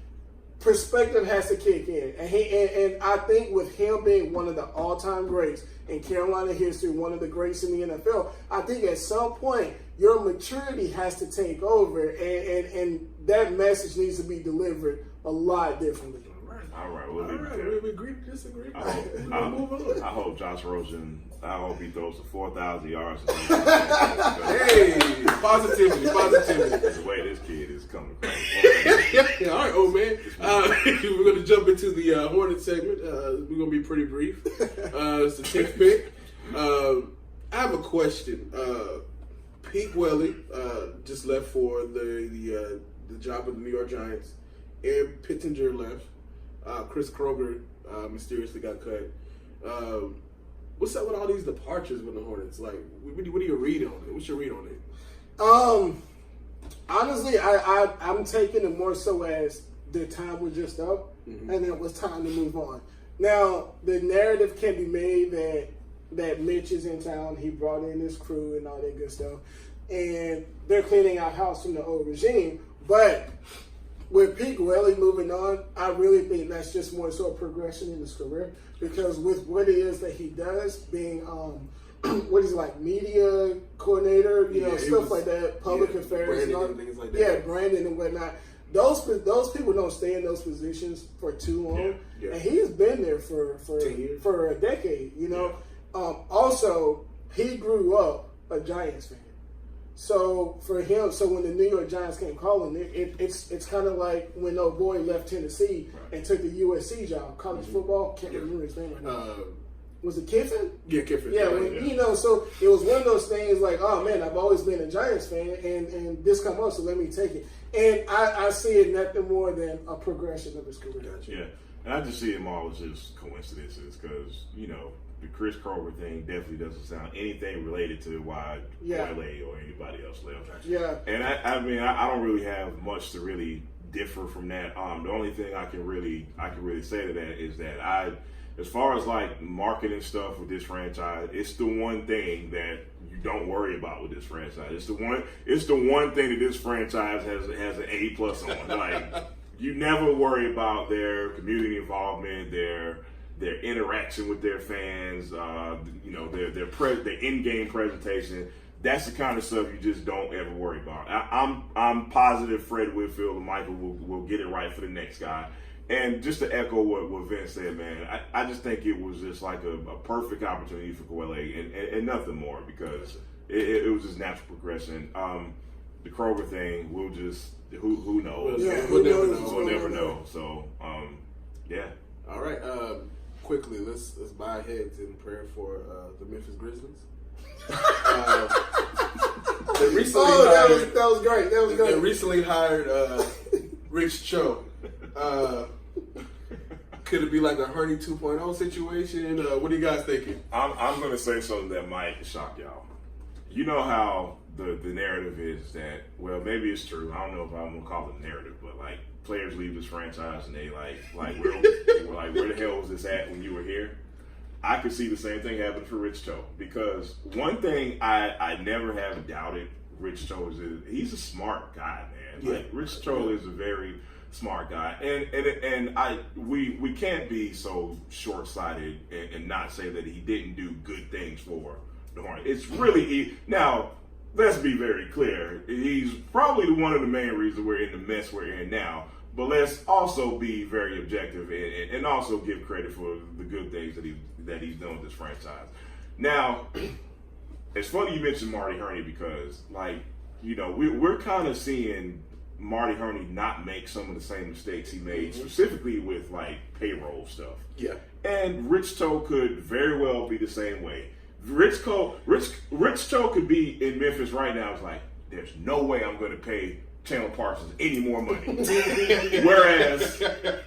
perspective has to kick in, and I think with him being one of the all-time greats in Carolina history, one of the greats in the NFL, I think at some point your maturity has to take over, and that message needs to be delivered a lot differently. All right, we'll leave it right, there. we agree to disagree. I hope Josh Rosen. I hope he throws for 4,000 yards. Hey, positivity. The way this kid is coming across. Yeah, all right, old man. We're going to jump into the Hornet segment. We're going to be pretty brief. It's the 10th pick. I have a question. Pete Welly just left for the job with the New York Giants. Ed Pittenger left. Chris Kroger mysteriously got cut. What's up with all these departures with the Hornets? Like, what do you read on it? What's your read on it? Honestly, I'm taking it more so as the time was just up, and it was time to move on. Now, the narrative can be made that Mitch is in town. He brought in his crew and all that good stuff, and they're cleaning out house from the old regime. But with Pete Welly moving on, I really think that's just more so a progression in his career, because with what it is that he does, being what is it, like media coordinator, stuff like that, public affairs, and all, things like that. Yeah, branding and whatnot. Those people don't stay in those positions for too long, and he's been there for 10 years, for a decade. Also, he grew up a Giants fan. So for him, when the New York Giants came calling, it's kind of like when old boy left Tennessee and took the USC job, college football. Can't remember his name right now. Was it Kiffin? Yeah, Kiffin. Yeah, so it was one of those things like, oh man, I've always been a Giants fan, and this come up, so let me take it. And I see it nothing more than a progression of his career. Gotcha. Yeah, and I just see them all as just coincidences, because the Chris Kroger thing definitely doesn't sound anything related to why LA or anybody else left. Yeah. And I don't really have much to really differ from that. The only thing I can really say to that is that as far as like marketing stuff with this franchise, it's the one thing that you don't worry about with this franchise. It's the one thing that this franchise has an A+ on. Like, you never worry about their community involvement, their interaction with their fans, their in-game presentation. That's the kind of stuff you just don't ever worry about. I'm positive Fred Whitfield and Michael will get it right for the next guy. And just to echo what Vince said, man, I just think it was just like a perfect opportunity for Koele and nothing more, because it was just natural progression. The Kroger thing, we'll just who knows? Yeah, we'll never know. So yeah. All right. Quickly, let's bow our heads in prayer for the Memphis Grizzlies. They recently that was great. That was great. They recently hired Rich Cho. Could it be like a Hurney 2.0 situation? What are you guys thinking? I'm going to say something that might shock y'all. You know how the narrative is that, well, maybe it's true. I don't know if I'm going to call it a narrative, but like players leave this franchise and they like where the hell was this at when you were here? I could see the same thing happen for Rich Cho, because one thing I never have doubted Rich Cho is he's a smart guy, man. Like Rich Cho is a very smart guy, and we can't be so short-sighted and not say that he didn't do good things for the Hornets. It's really now. Let's be very clear. He's probably one of the main reasons we're in the mess we're in now. But let's also be very objective and also give credit for the good things that he's done with this franchise. Now, it's funny you mentioned Marty Hurney, because, like, you know, we're kind of seeing Marty Hurney not make some of the same mistakes he made, specifically with, like, payroll stuff. Yeah. And Rich Cho could very well be the same way. Rich Cho could be in Memphis right now. It's like, there's no way I'm going to pay Chandler Parsons any more money.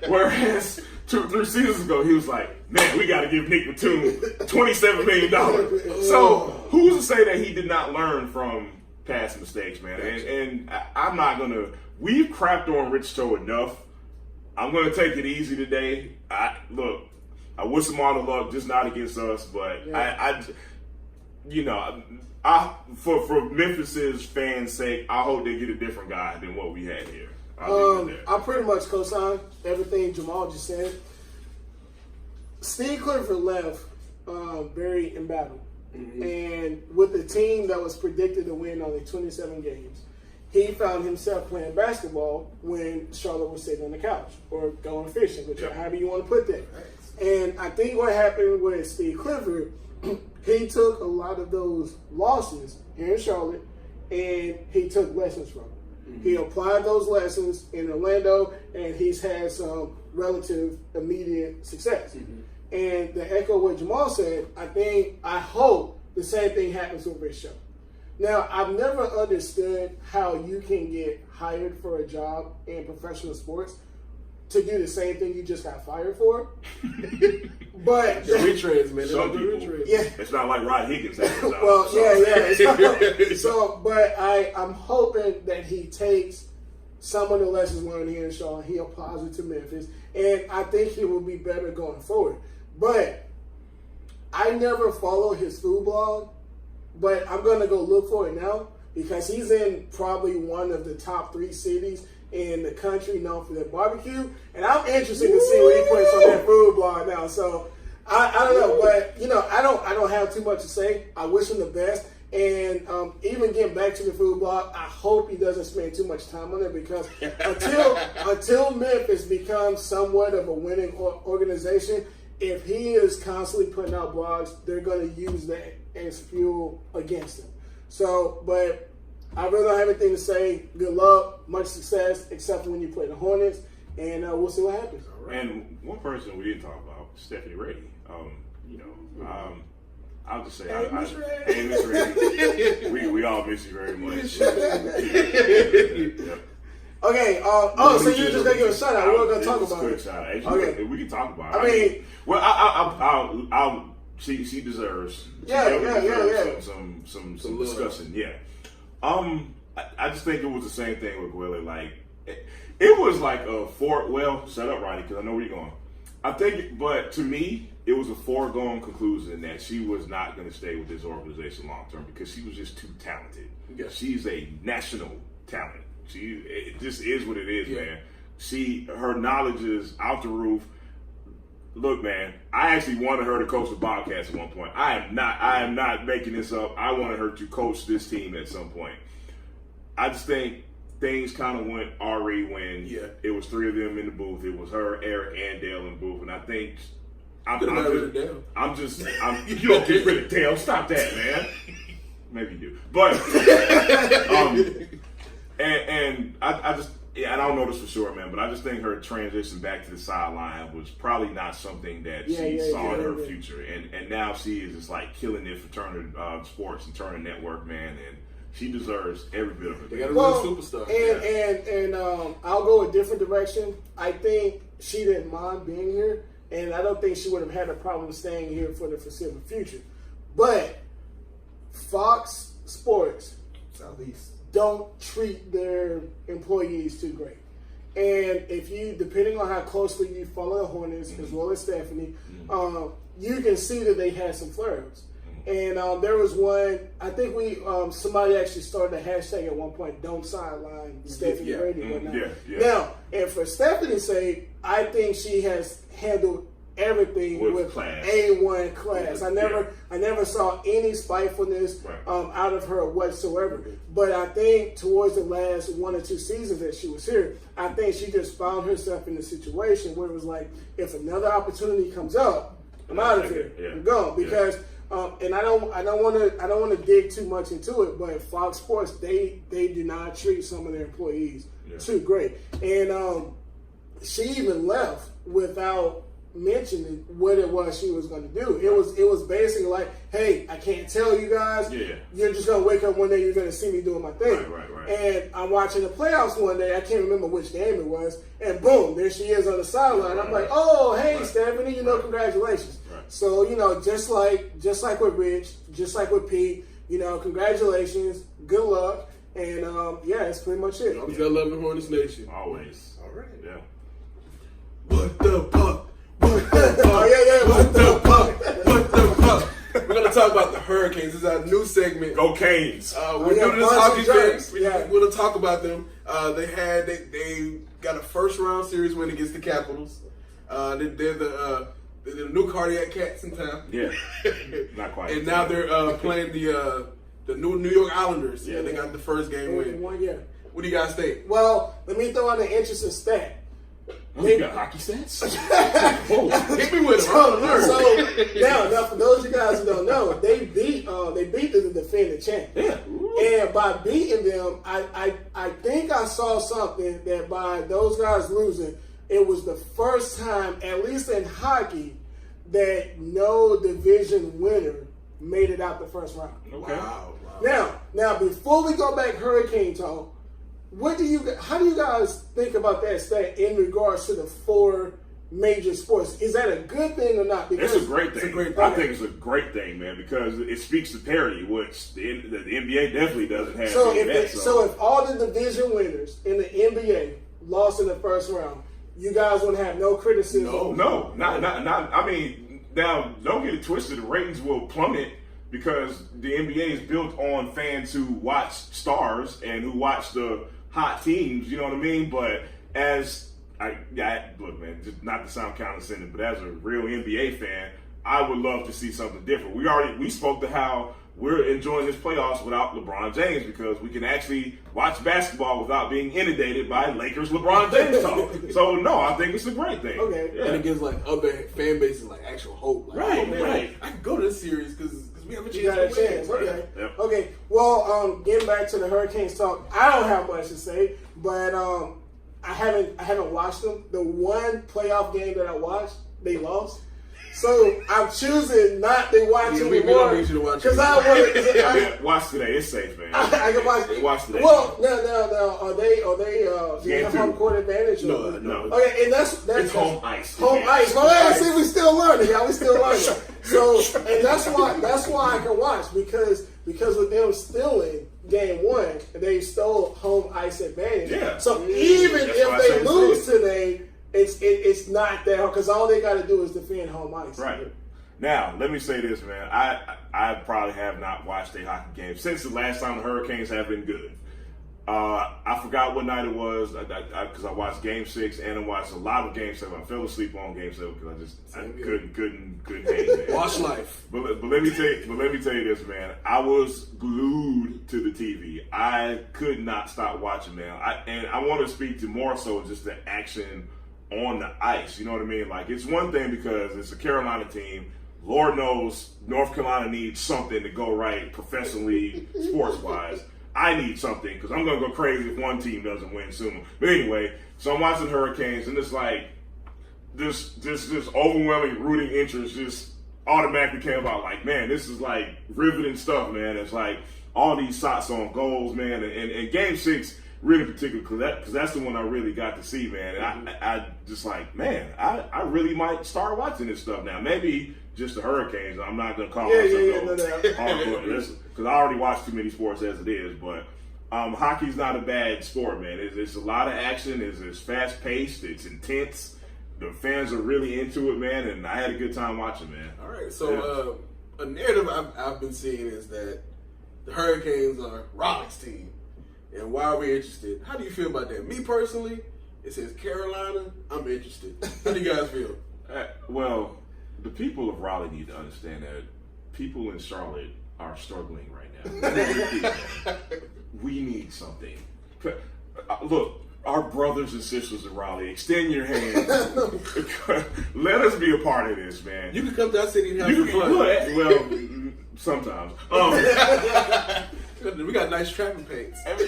Whereas 2-3 seasons ago, he was like, man, we got to give Nick Batum $27 million. So who's to say that he did not learn from past mistakes, man? And I'm not going to, we've crapped on Rich Cho enough. I'm going to take it easy today. I wish him all the luck, just not against us, but for Memphis's fans' sake, I hope they get a different guy than what we had here. I pretty much co-sign everything Jamal just said. Steve Clifford left very embattled. Mm-hmm. And with the team that was predicted to win only 27 games, he found himself playing basketball when Charlotte was sitting on the couch or going fishing, however you want to put that. And I think what happened with Steve Clifford, he took a lot of those losses here in Charlotte and he took lessons from them. Mm-hmm. He applied those lessons in Orlando, and he's had some relative immediate success. Mm-hmm. And to echo what Jamal said, I hope the same thing happens with Rich Cho. Now, I've never understood how you can get hired for a job in professional sports to do the same thing you just got fired for. But the retreads, man. Some people, it's not like Rod Higgins. Well, So, but I'm hoping that he takes some of the lessons learned here in Charlotte, he applies it to Memphis, and I think he will be better going forward. But I never follow his food blog, but I'm going to go look for it now, because he's in probably one of the top 3 cities in the country known for their barbecue, and I'm interested to see what he puts on that food blog now. So I don't know, but I don't have too much to say. I wish him the best, and even getting back to the food blog, I hope he doesn't spend too much time on it, because until Memphis becomes somewhat of a winning organization, if he is constantly putting out blogs, they're going to use that as fuel against him. So, but I really don't have anything to say. Good luck, much success, except for when you play the Hornets, and we'll see what happens. Right. And one person we didn't talk about, Stephanie Rady. I'll just say, Miss Rady. We all miss you very much. Okay. So you're just gonna give a shout out. We're gonna talk about it. Okay. We can talk about it. I mean, I'll she deserves. Some discussion. Yeah. I just think it was the same thing with Gwilly. Like, it was like a shut up, Ronnie, because I know where you're going. But to me, it was a foregone conclusion that she was not going to stay with this organization long term, because she was just too talented. Yeah. She's a national talent. It just is what it is, man. Her knowledge is out the roof. Look, man, I actually wanted her to coach the Bobcats at one point. I am not making this up. I wanted her to coach this team at some point. I just think things kind of went awry when it was 3 of them in the booth. It was her, Eric, and Dale in the booth. And I think you don't get rid of Dale. Stop that, man. Maybe you do. But and I Yeah, I don't know this for sure, man, but I just think her transition back to the sideline was probably not something that she saw in her future. And now she is just like killing it for Turner Sports and Turner Network, man, and she deserves every bit of it. They got a real superstar. And I'll go a different direction. I think she didn't mind being here, and I don't think she would have had a problem staying here for the foreseeable future. But Fox Sports Southeast don't treat their employees too great. And if you, depending on how closely you follow the Hornets, as well as Stephanie, you can see that they had some flare-ups. And there was one, I think somebody actually started a hashtag at one point, don't sideline Stephanie Brady. Now, and for Stephanie's sake, I think she has handled everything with class. A1 class. I never saw any spitefulness out of her whatsoever. But I think towards the last 1 or 2 seasons that she was here, I think she just found herself in a situation where it was like, if another opportunity comes up, I'm out of here. I'm gone. Because and I don't want to dig too much into it, but Fox Sports, they do not treat some of their employees too great. And she even left without mentioning what it was she was going to do. It was basically like, hey, I can't tell you guys. You're just going to wake up one day, you're going to see me doing my thing. Right. And I'm watching the playoffs one day. I can't remember which game it was. And boom, there she is on the sideline. I'm like, oh, hey, Stephanie, congratulations. So, just like with Rich, just like with Pete, congratulations, good luck. And that's pretty much it. Always got love in Hornets Nation. Always. All right. Yeah. What the fuck? What the fuck? We're going to talk about the Hurricanes. This is our new segment. Go Canes. We're doing this hockey thing. We're going to talk about them. They got a first round series win against the Capitals. They're the new cardiac cats in town. Yeah. Not quite. And now they're playing the New York Islanders. Yeah, they got the first game win. What do you guys think? Well, let me throw out an interesting stat. You got hockey stats? Hit me with it. So now for those of you guys who don't know, they beat the defending champ. Yeah. And by beating them, I think I saw something that by those guys losing, it was the first time, at least in hockey, that no division winner made it out the first round. Okay. Wow. Now before we go back Hurricane talk, how do you guys think about that stat in regards to the 4 major sports? Is that a good thing or not? Because it's a great thing. I think it's a great thing, man, because it speaks to parity, which the NBA definitely doesn't have. So if all the division winners in the NBA lost in the first round, you guys would have no criticism. No, not. I mean, now don't get it twisted. The ratings will plummet because the NBA is built on fans who watch stars and who watch the hot teams. You know what I mean? But look, man, just not to sound condescending, but as a real NBA fan, I would love to see something different. We spoke to how we're enjoying this playoffs without LeBron James because we can actually watch basketball without being inundated by Lakers LeBron James talk. So no, I think it's a great thing. Okay, and it gives other fan bases actual hope. Right. I can go to this series because we have a chance. You got a chance. Okay. Yep. Okay. Well, getting back to the Hurricanes talk, I don't have much to say, but I haven't watched them. The one playoff game that I watched, they lost. So I'm choosing not to watch it anymore because I want to watch today. It's safe, man. I can watch. Watch today. Well, now, are they do they have home court advantage? No. Okay, and that's it's home ice. Home ice. Well, see, we still learning, y'all. We still learning. So, and that's why I can watch because with them stealing game 1, they stole home ice advantage. Yeah. So even if they lose today, it's not that hard because all they got to do is defend home ice. Right. Now, let me say this, man. I probably have not watched a hockey game since the last time the Hurricanes have been good. I forgot what night it was because I watched Game 6 and I watched a lot of Game 7. I fell asleep on Game 7 because I couldn't hang there. Watch life. But let me tell you this, man. I was glued to the TV. I could not stop watching, man. And I want to speak to more so just the action on the ice. You know what I mean? Like, it's one thing because it's a Carolina team. Lord knows North Carolina needs something to go right professionally, sports-wise. I need something because I'm gonna go crazy if one team doesn't win soon. But anyway, so I'm watching Hurricanes, and it's like this overwhelming rooting interest just automatically came about. Like, man, this is like riveting stuff, man. It's like all these shots on goals, man, and Game 6 really particular because that's the one I really got to see, man. And I just like, man, I really might start watching this stuff now. Maybe just the Hurricanes. I'm not gonna call myself because I already watch too many sports as it is. But hockey's not a bad sport, man. It's a lot of action. It's fast paced. It's intense. The fans are really into it, man. And I had a good time watching, man. All right, so a narrative I've been seeing is that the Hurricanes are Raleigh's team. And why are we interested? How do you feel about that? Me personally, it says Carolina. I'm interested. How do you guys feel? Well, the people of Raleigh need to understand that people in Charlotte are struggling right now. We need something. Look, our brothers and sisters in Raleigh, extend your hands. Let us be a part of this, man. You can come to our city and have some fun. Well, sometimes. We got nice trapping paints. And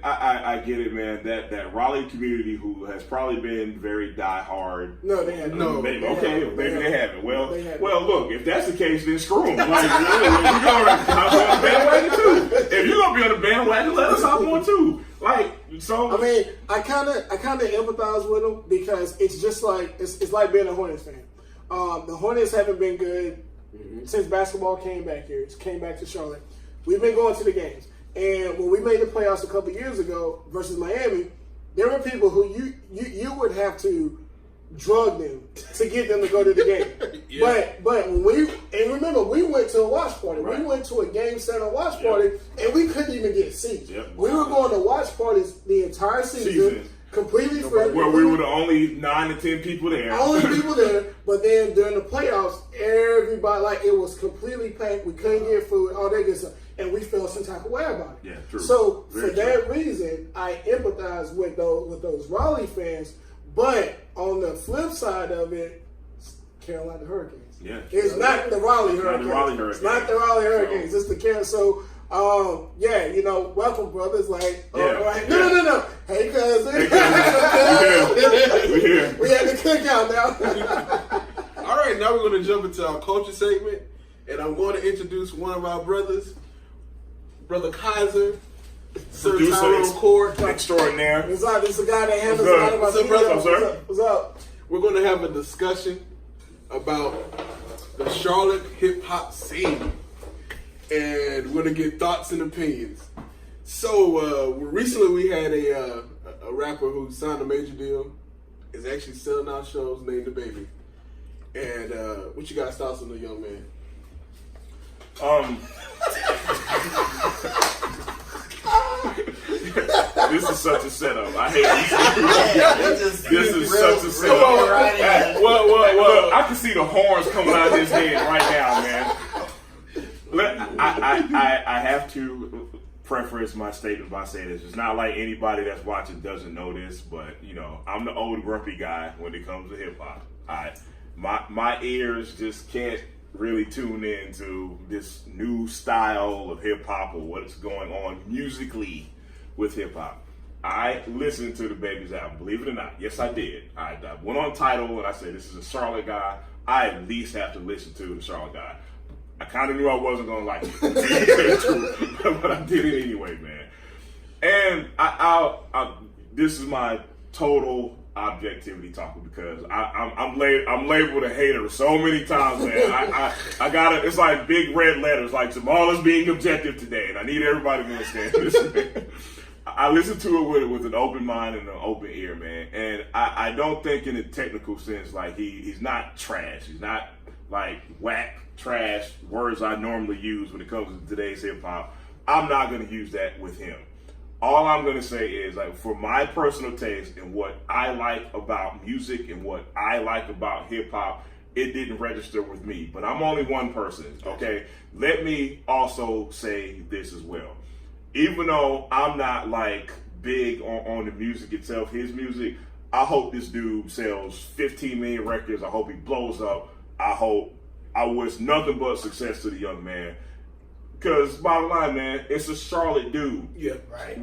I get it, man. That Raleigh community who has probably been very diehard. No, they haven't. Maybe they haven't. Well, look, if that's the case, then screw them. Like, you're gonna hop on the bandwagon too. If you're gonna be on the bandwagon, let us hop on too. Like, so. I mean, I kind of empathize with them because it's just like it's like being a Hornets fan. The Hornets haven't been good since basketball came back here. It came back to Charlotte. We've been going to the games. And when we made the playoffs a couple years ago versus Miami, there were people who you would have to drug them to get them to go to the game. Yeah. But remember, we went to a watch party. Right. We went to a Game 7 watch party, and we couldn't even get seats. Yep. We were going to watch parties the entire season. Completely free. Where we were the only 9 to 10 people there. Only people there. But then during the playoffs, everybody, like, it was completely packed. We couldn't get food, all that good stuff. And we felt some type of way about it. Yeah, true. So for that reason, I empathize with those Raleigh fans. But on the flip side of it, Carolina Hurricanes. Yeah. It's not the Raleigh Hurricanes. It's not the Raleigh Hurricanes. It's the Carolina. So welcome, brothers. Like, right. No. Hey, cousin. We had the cookout now. All right, now we're going to jump into our culture segment, and I'm going to introduce one of our brothers, Brother Kaiser, Sir Tyrone Court extraordinaire. This is the guy that handles a lot of our stuff. What's up? We're going to have a discussion about the Charlotte hip hop scene. And we're going to get thoughts and opinions. So, recently we had a rapper who signed a major deal, is actually selling out shows, named The Baby. And what you guys thoughts on the young man? This is such a setup. I hate this. This is such a setup. Well, I can see the horns coming out of his head right now, man. I have to preface my statement by saying this. It's not like anybody that's watching doesn't know this, but I'm the old grumpy guy when it comes to hip hop. My ears just can't really tune into this new style of hip hop or what's going on musically with hip hop. I listened to the Baby's album, believe it or not. Yes, I did. I went on Tidal and I said, this is a Charlotte guy. I at least have to listen to the Charlotte guy. I kind of knew I wasn't going to like it, but I did it anyway, man. And I this is my total objectivity talking because I'm labeled a hater so many times, man. I got it. It's like big red letters, like Jamal is being objective today, and I need everybody to understand this, man. I listened to it with an open mind and an open ear, man. And I don't think in a technical sense, like he's not trash. He's not like whack, trash, words I normally use when it comes to today's hip hop. I'm not going to use that with him. All I'm going to say is, like, for my personal taste and what I like about music and what I like about hip hop, it didn't register with me. But I'm only one person, okay? Let me also say this as well. Even though I'm not like big on the music itself, his music, I hope this dude sells 15 million records. I hope he blows up. I wish nothing but success to the young man. Because bottom line, man, it's a Charlotte dude. Yeah. Right.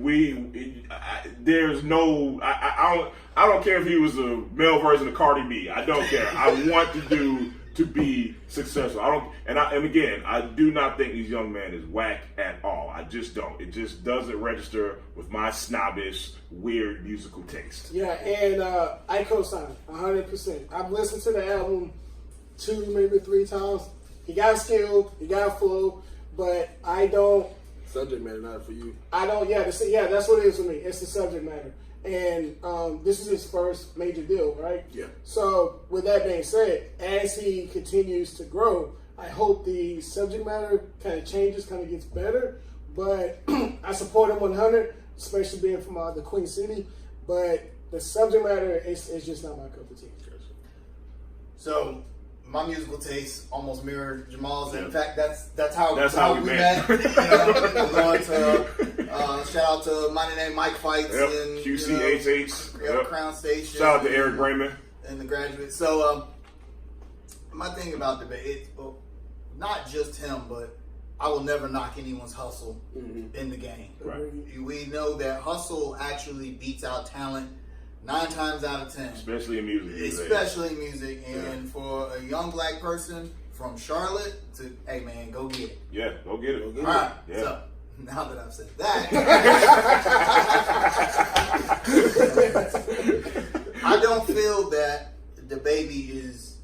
There's no, I don't care if he was a male version of Cardi B. I don't care. I want the dude to be successful. And again, I do not think this young man is whack at all. I just don't. It just doesn't register with my snobbish, weird musical taste. Yeah, and I co-sign 100%. I've listened to the album 2, maybe 3 times. He got skill, he got flow, but I don't. Subject matter not for you. I don't. Yeah, that's what it is for me. It's the subject matter, and this is his first major deal, right? Yeah. So, with that being said, as he continues to grow, I hope the subject matter kind of changes, kind of gets better. But I support him 100, especially being from the Queen City. But the subject matter is just not my cup of tea. So my musical taste almost mirrored Jamal's. In fact, that's how we met. We're going to shout out to Mighty Name Mike Fights and QCHH, Crown Station. Shout out to Eric Brayman and the Graduate. So my thing about debate, not just him, but I will never knock anyone's hustle in the game. Right. We know that hustle actually beats out talent 9 times out of 10. Especially in music. Especially in music. And for a young black person from Charlotte to, hey man, go get it. Yeah, go get it. All right. Yeah. So now that I've said that, I don't feel that the baby is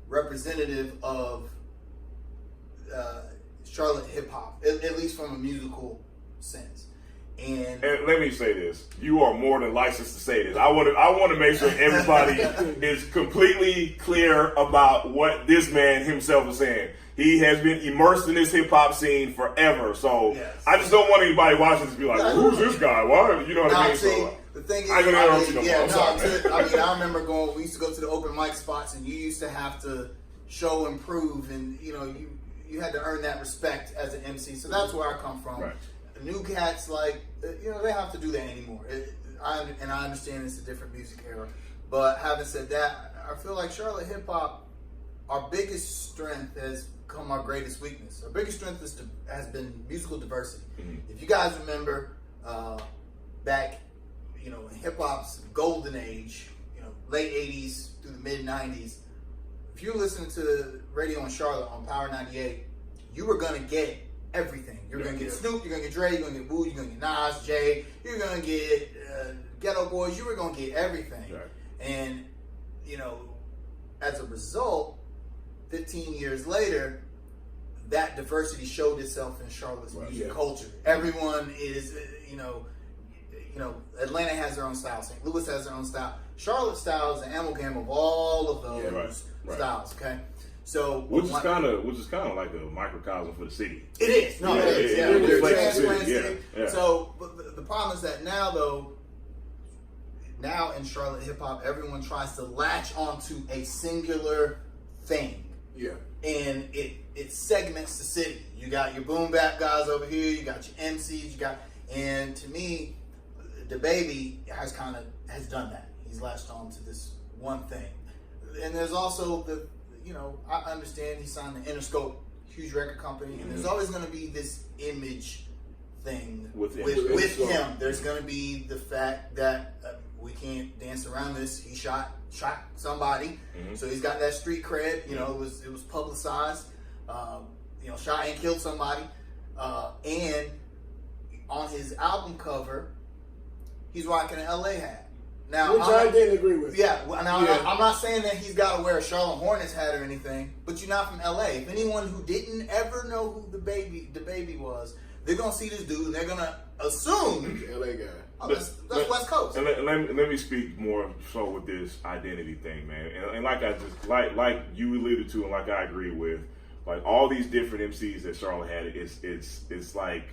representative of Charlotte hip hop, at least from a musical sense. And let me say this: you are more than licensed to say this. I want to make sure everybody is completely clear about what this man himself is saying. He has been immersed in this hip hop scene forever, so yes. I just don't want anybody watching this to be like, "Who's this guy? Why?" You know what I mean? See, the thing is, I remember going. We used to go to the open mic spots, and you used to have to show and prove, and you had to earn that respect as an MC. So that's where I come from. Right. New cats, they have to do that anymore. I understand it's a different music era. But having said that, I feel like Charlotte hip hop, our biggest strength has become our greatest weakness. Our biggest strength has been musical diversity. Mm-hmm. If you guys remember back, in hip hop's golden age, late 80s through the mid 90s, if you were listening to radio in Charlotte on Power 98, you were going to get everything. You're going to get Snoop, you're going to get Dre, you're going to get Wu, you're going to get Nas, Jay, you're going to get Ghetto Boys, you were going to get everything. Right. And, as a result, 15 years later, that diversity showed itself in Charlotte's music culture. Everyone is, Atlanta has their own style, St. Louis has their own style. Charlotte style is an amalgam of all of those styles, okay? So, which is kind of like a microcosm for the city. It is. No, it is. Yeah, it's yeah. So, but the problem is that now in Charlotte hip hop, everyone tries to latch onto a singular thing. Yeah. And it segments the city. You got your boom bap guys over here. You got your MCs. And to me, the baby has done that. He's latched on to this one thing. And there's also I understand he signed the Interscope, huge record company, and there's always going to be this image thing with him. There's going to be the fact that we can't dance around this. He shot somebody, so he's got that street cred. It was publicized. Shot and killed somebody, and on his album cover, he's rocking an LA hat. Now, which I didn't agree with. Yeah. I'm not saying that he's got to wear a Charlotte Hornets hat or anything, but you're not from LA. If anyone who didn't ever know who the baby was, they're gonna see this dude and they're gonna assume LA guy. Oh, that's West Coast. And let me speak more so with this identity thing, man. And like like you alluded to, and like I agree with, like all these different MCs that Charlotte had, it's like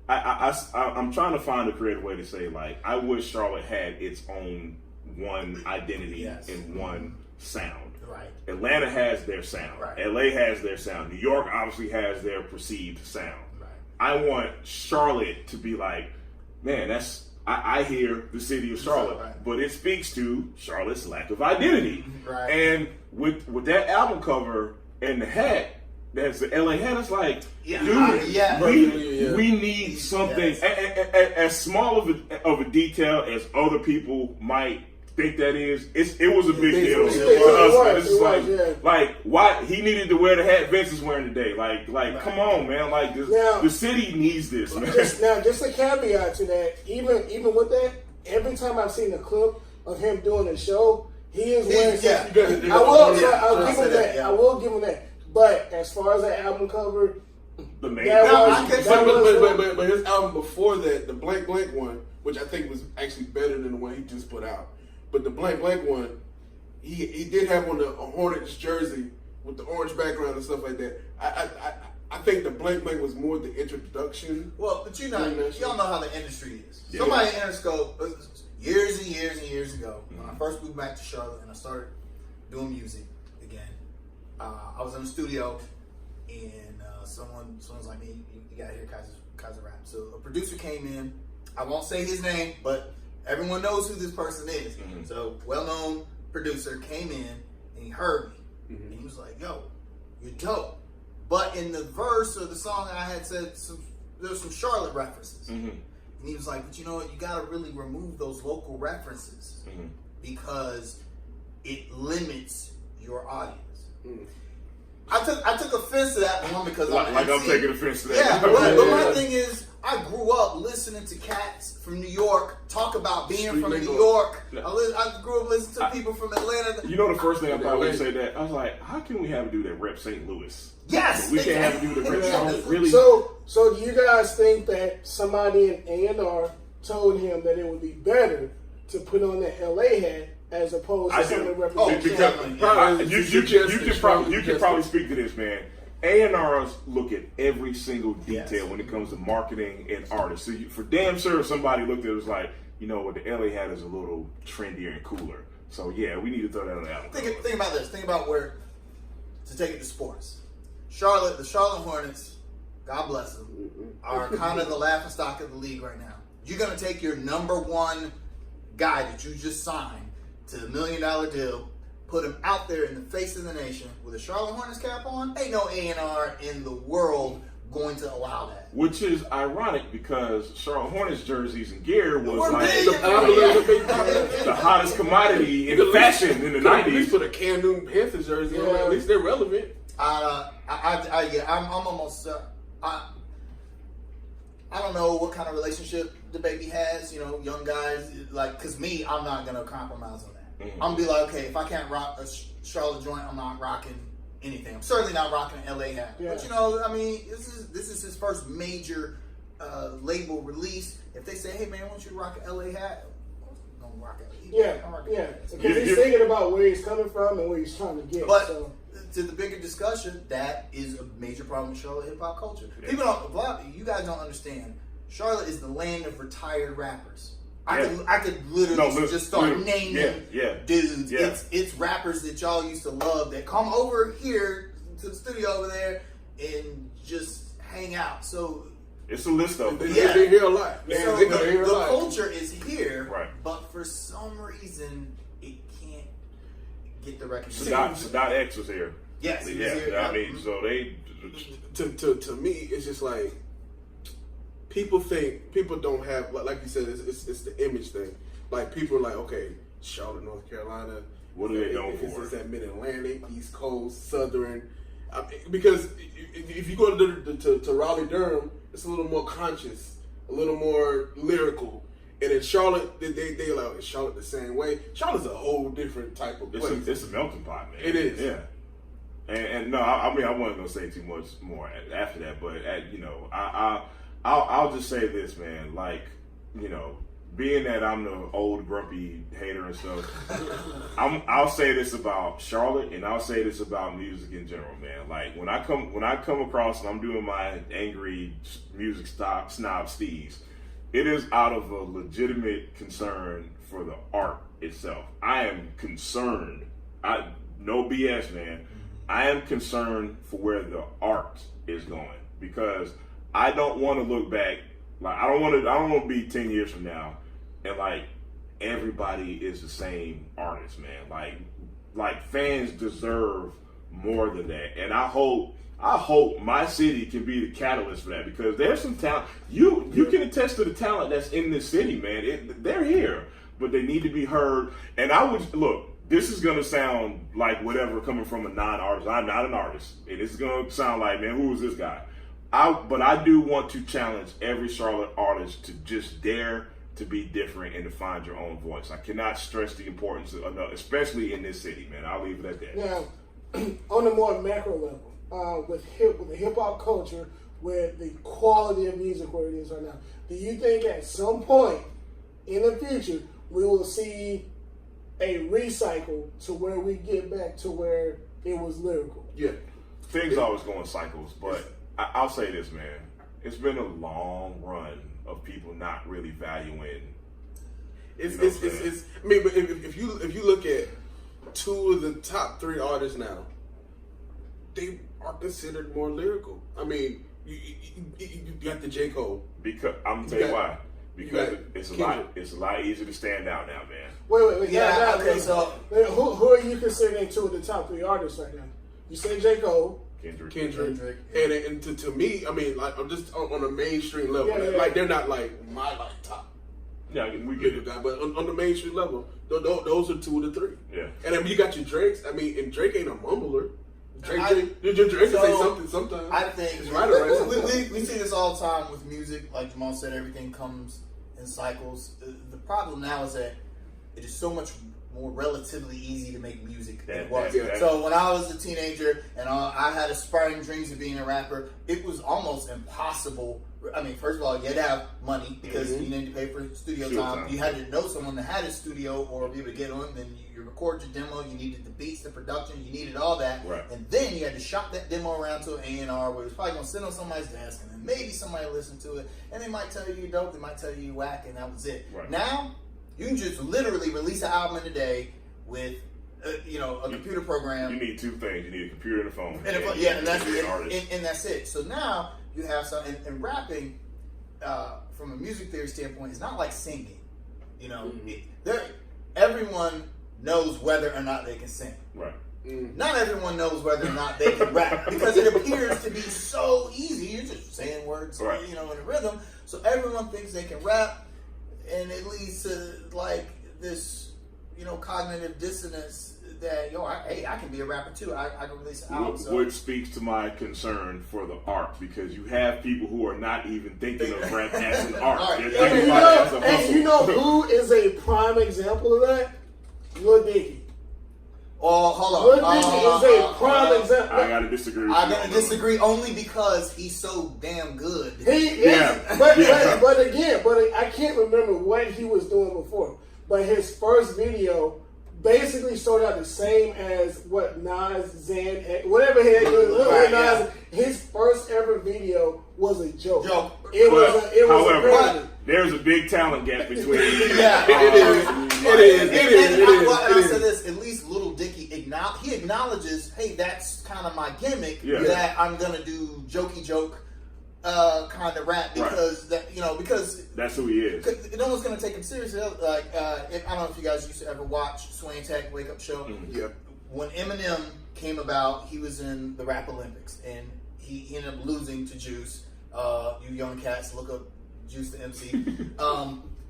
I'm trying to find a creative way to say, like, I wish Charlotte had its own one identity and one sound. Right. Atlanta has their sound. Right. LA has their sound. New York obviously has their perceived sound. Right. I want Charlotte to be like, man, I hear the city of Charlotte, but it speaks to Charlotte's lack of identity. Right. And with that album cover and the hat, that's the LA had us like, Yeah. dude, Yeah. we need something Yes. as small of a detail as other people might think that is. It was a big deal It to was, us. It's it like, was, yeah. like why he needed to wear the hat Vince is wearing today. Like come on, man. Like Now- the city needs this, man. Just a caveat to that. Even with that, every time I've seen a clip of him doing a show, he is wearing. Yeah. I'll give him that. Yeah. I will give him that. But as far as the album cover, The main that thing. was- But his album before that, the Blank Blank one, which I think was actually better than the one he just put out. But the Blank Blank one, he did have on a Hornets jersey with the orange background and stuff like that. I think the Blank Blank was more the introduction. Well, but y'all know how the industry is. Yeah. Somebody at Interscope years and years and years ago, when I first moved back to Charlotte and I started doing music again, I was in the studio and someone's like, "Man, you gotta hear Kaiser rap." So a producer came in. I won't say his name, but everyone knows who this person is. Mm-hmm. So well-known producer came in and he heard me and he was like, "Yo, you're dope." But in the verse of the song, I had said there's some Charlotte references. Mm-hmm. And he was like, "But you know what? You got to really remove those local references because it limits your audience." I took offense to that one because I'm taking offense to that. Yeah, but my thing is, I grew up listening to cats from New York talk about being Street from nigga. New York. I grew up listening to people from Atlanta. You know the first thing I thought when you say that, I was like, how can we have a dude that rep St. Louis? Yes, We can't have a dude that rep Charlotte. Really? So do you guys think that somebody in A&R told him that it would be better to put on that LA hat as opposed to I do. someone Oh, representing because- Charlotte? You can probably speak to this, man. A&Rs look at every single detail when it comes to marketing and artists. So for damn sure, somebody looked at it and was like, you know what, the LA hat is a little trendier and cooler. So yeah, we need to throw that on the album. Think about this. Think about where to take it to sports. Charlotte, the Charlotte Hornets, God bless them, are kind of the laughingstock of the league right now. You're gonna take your number one guy that you just signed to the $1 million deal, put him out there in the face of the nation with a Charlotte Hornets cap on. Ain't no A&R in the world going to allow that. Which is ironic because Charlotte Hornets jerseys and gear was We're like big. the hottest commodity in fashion in the At least 90s. put a Cam Newton Panthers jersey on. At least they're relevant. I'm almost. I don't know what kind of relationship the baby has. You know, young guys like. Cause me, I'm not gonna compromise on that. I'm gonna be like, okay, if I can't rock a Charlotte joint, I'm not rocking anything. I'm certainly not rocking an LA hat. Yeah. But you know, I mean, this is his first major label release. If they say, hey man, why don't you rock an LA hat? I'm gonna rock it. Yeah. Because he's thinking about where he's coming from and where he's trying to get. But so. to the bigger discussion, that is a major problem with Charlotte hip hop culture. Yeah. People don't, you guys don't understand. Charlotte is the land of retired rappers. Yeah. I could literally just start naming dudes. Yeah. It's rappers that y'all used to love that come over here to the studio over there and just hang out. So It's a list of them. They hear a lot. so They hear a the lot. culture is here, Right. but for some reason it can't get the recognition. Sadat X was here. Yes, he was Yeah, here. I mean, so they. To me, it's just like people don't have, like you said, it's the image thing. Like people are like, okay, Charlotte, North Carolina. What are they known for? It's that Mid-Atlantic, East Coast, Southern. Because if you go to Raleigh, Durham, it's a little more conscious, a little more lyrical. And in Charlotte, they like Charlotte the same way. Charlotte's a whole different type of place. It's a melting pot, man. It is. Yeah. And no, I mean, I wasn't gonna say too much more after that, but I'll just say this, man. Like, you know, being that I'm the old grumpy hater and stuff, I'll say this about Charlotte, and I'll say this about music in general, man. Like when I come across and I'm doing my angry music snob steez, it is out of a legitimate concern for the art itself. I am concerned. No BS, man. I am concerned for where the art is going because I don't want to look back. Like I don't want to be 10 years from now and like everybody is the same artist, man. Like fans deserve more than that. And I hope I hope my city can be the catalyst for that, because there's some talent. You can attest to the talent that's in this city, man. They're here, but they need to be heard. And I would look. This is gonna sound like whatever coming from a non-artist. I'm not an artist, and it's gonna sound like, man, who is this guy? But I do want to challenge every Charlotte artist to just dare to be different and to find your own voice. I cannot stress the importance of, especially in this city, man. I'll leave it at that. Now, on a more macro level, with the hip hop culture, with the quality of music where it is right now, do you think at some point in the future we will see a recycle to where we get back to where it was lyrical? Yeah. Things always go in cycles, but I'll say this, man. It's been a long run of people not really valuing. It's I mean, but if you look at two of the top 3 artists now, they are considered more lyrical. I mean, you got the J. Cole. Because I'm gonna tell you why. Because it's a lot easier to stand out now, man. Wait. Yeah, okay, so who are you considering 2 of the top 3 artists right now? You say J. Cole. Kendrick. And to me, I mean, like, I'm just on a mainstream level. Yeah. Like, they're not like my top. Yeah, we get it. Guy, but on the mainstream level, those are 2 of the 3. Yeah. And then you got your Drakes. I mean, and Drake ain't a mumbler. Drake can say something sometimes. I think it's right or right. We see this all the time with music. Like Jamal said, everything comes in cycles. The problem now is that it is so much more relatively easy to make music than it was. So when I was a teenager and I had aspiring dreams of being a rapper, it was almost impossible. I mean, first of all, you had to have money because you needed to pay for studio time. You had to know someone that had a studio or be able to get on. Then you record your demo. You needed the beats, the production. You needed all that. Right. And then you had to shop that demo around to an A&R where it was probably going to sit on somebody's desk, and then maybe somebody listened to it. And they might tell you you're dope. They might tell you you're whack, and that was it. Right. Now, you can just literally release an album in a day with, a computer program. You need 2 things. You need a computer and a phone. And that's it. And that's it. So now you have some, and rapping, from a music theory standpoint, is not like singing. Everyone knows whether or not they can sing. Right. Not everyone knows whether or not they can rap because it appears to be so easy. You're just saying words, right, in a rhythm. So everyone thinks they can rap, and it leads to like this, cognitive dissonance that I can be a rapper too. I can release an album. Which speaks to my concern for the art, because you have people who are not even thinking of rap as an art. They're thinking about it as a hustle. You know who is a prime example of that? Lil Dicky. Oh, hold on. Lil Dicky is a prime example. I gotta disagree with I gotta disagree only because he's so damn good. He is, but I can't remember what he was doing before. But his first video basically started out the same as what Nas, Zan, whatever he had doing. Nas, his first ever video was a joke. It was there's a big talent gap between. It is. I'll say this: at least Lil Dicky he acknowledges, hey, that's kind of my gimmick. That I'm gonna do jokey joke kind of rap because because that's who he is. No one's gonna take him seriously. Like I don't know if you guys used to ever watch Sway Tech Wake Up Show. Yeah. When Eminem came about, he was in the Rap Olympics and he ended up losing to Juice. You young cats, look up Juice the MC.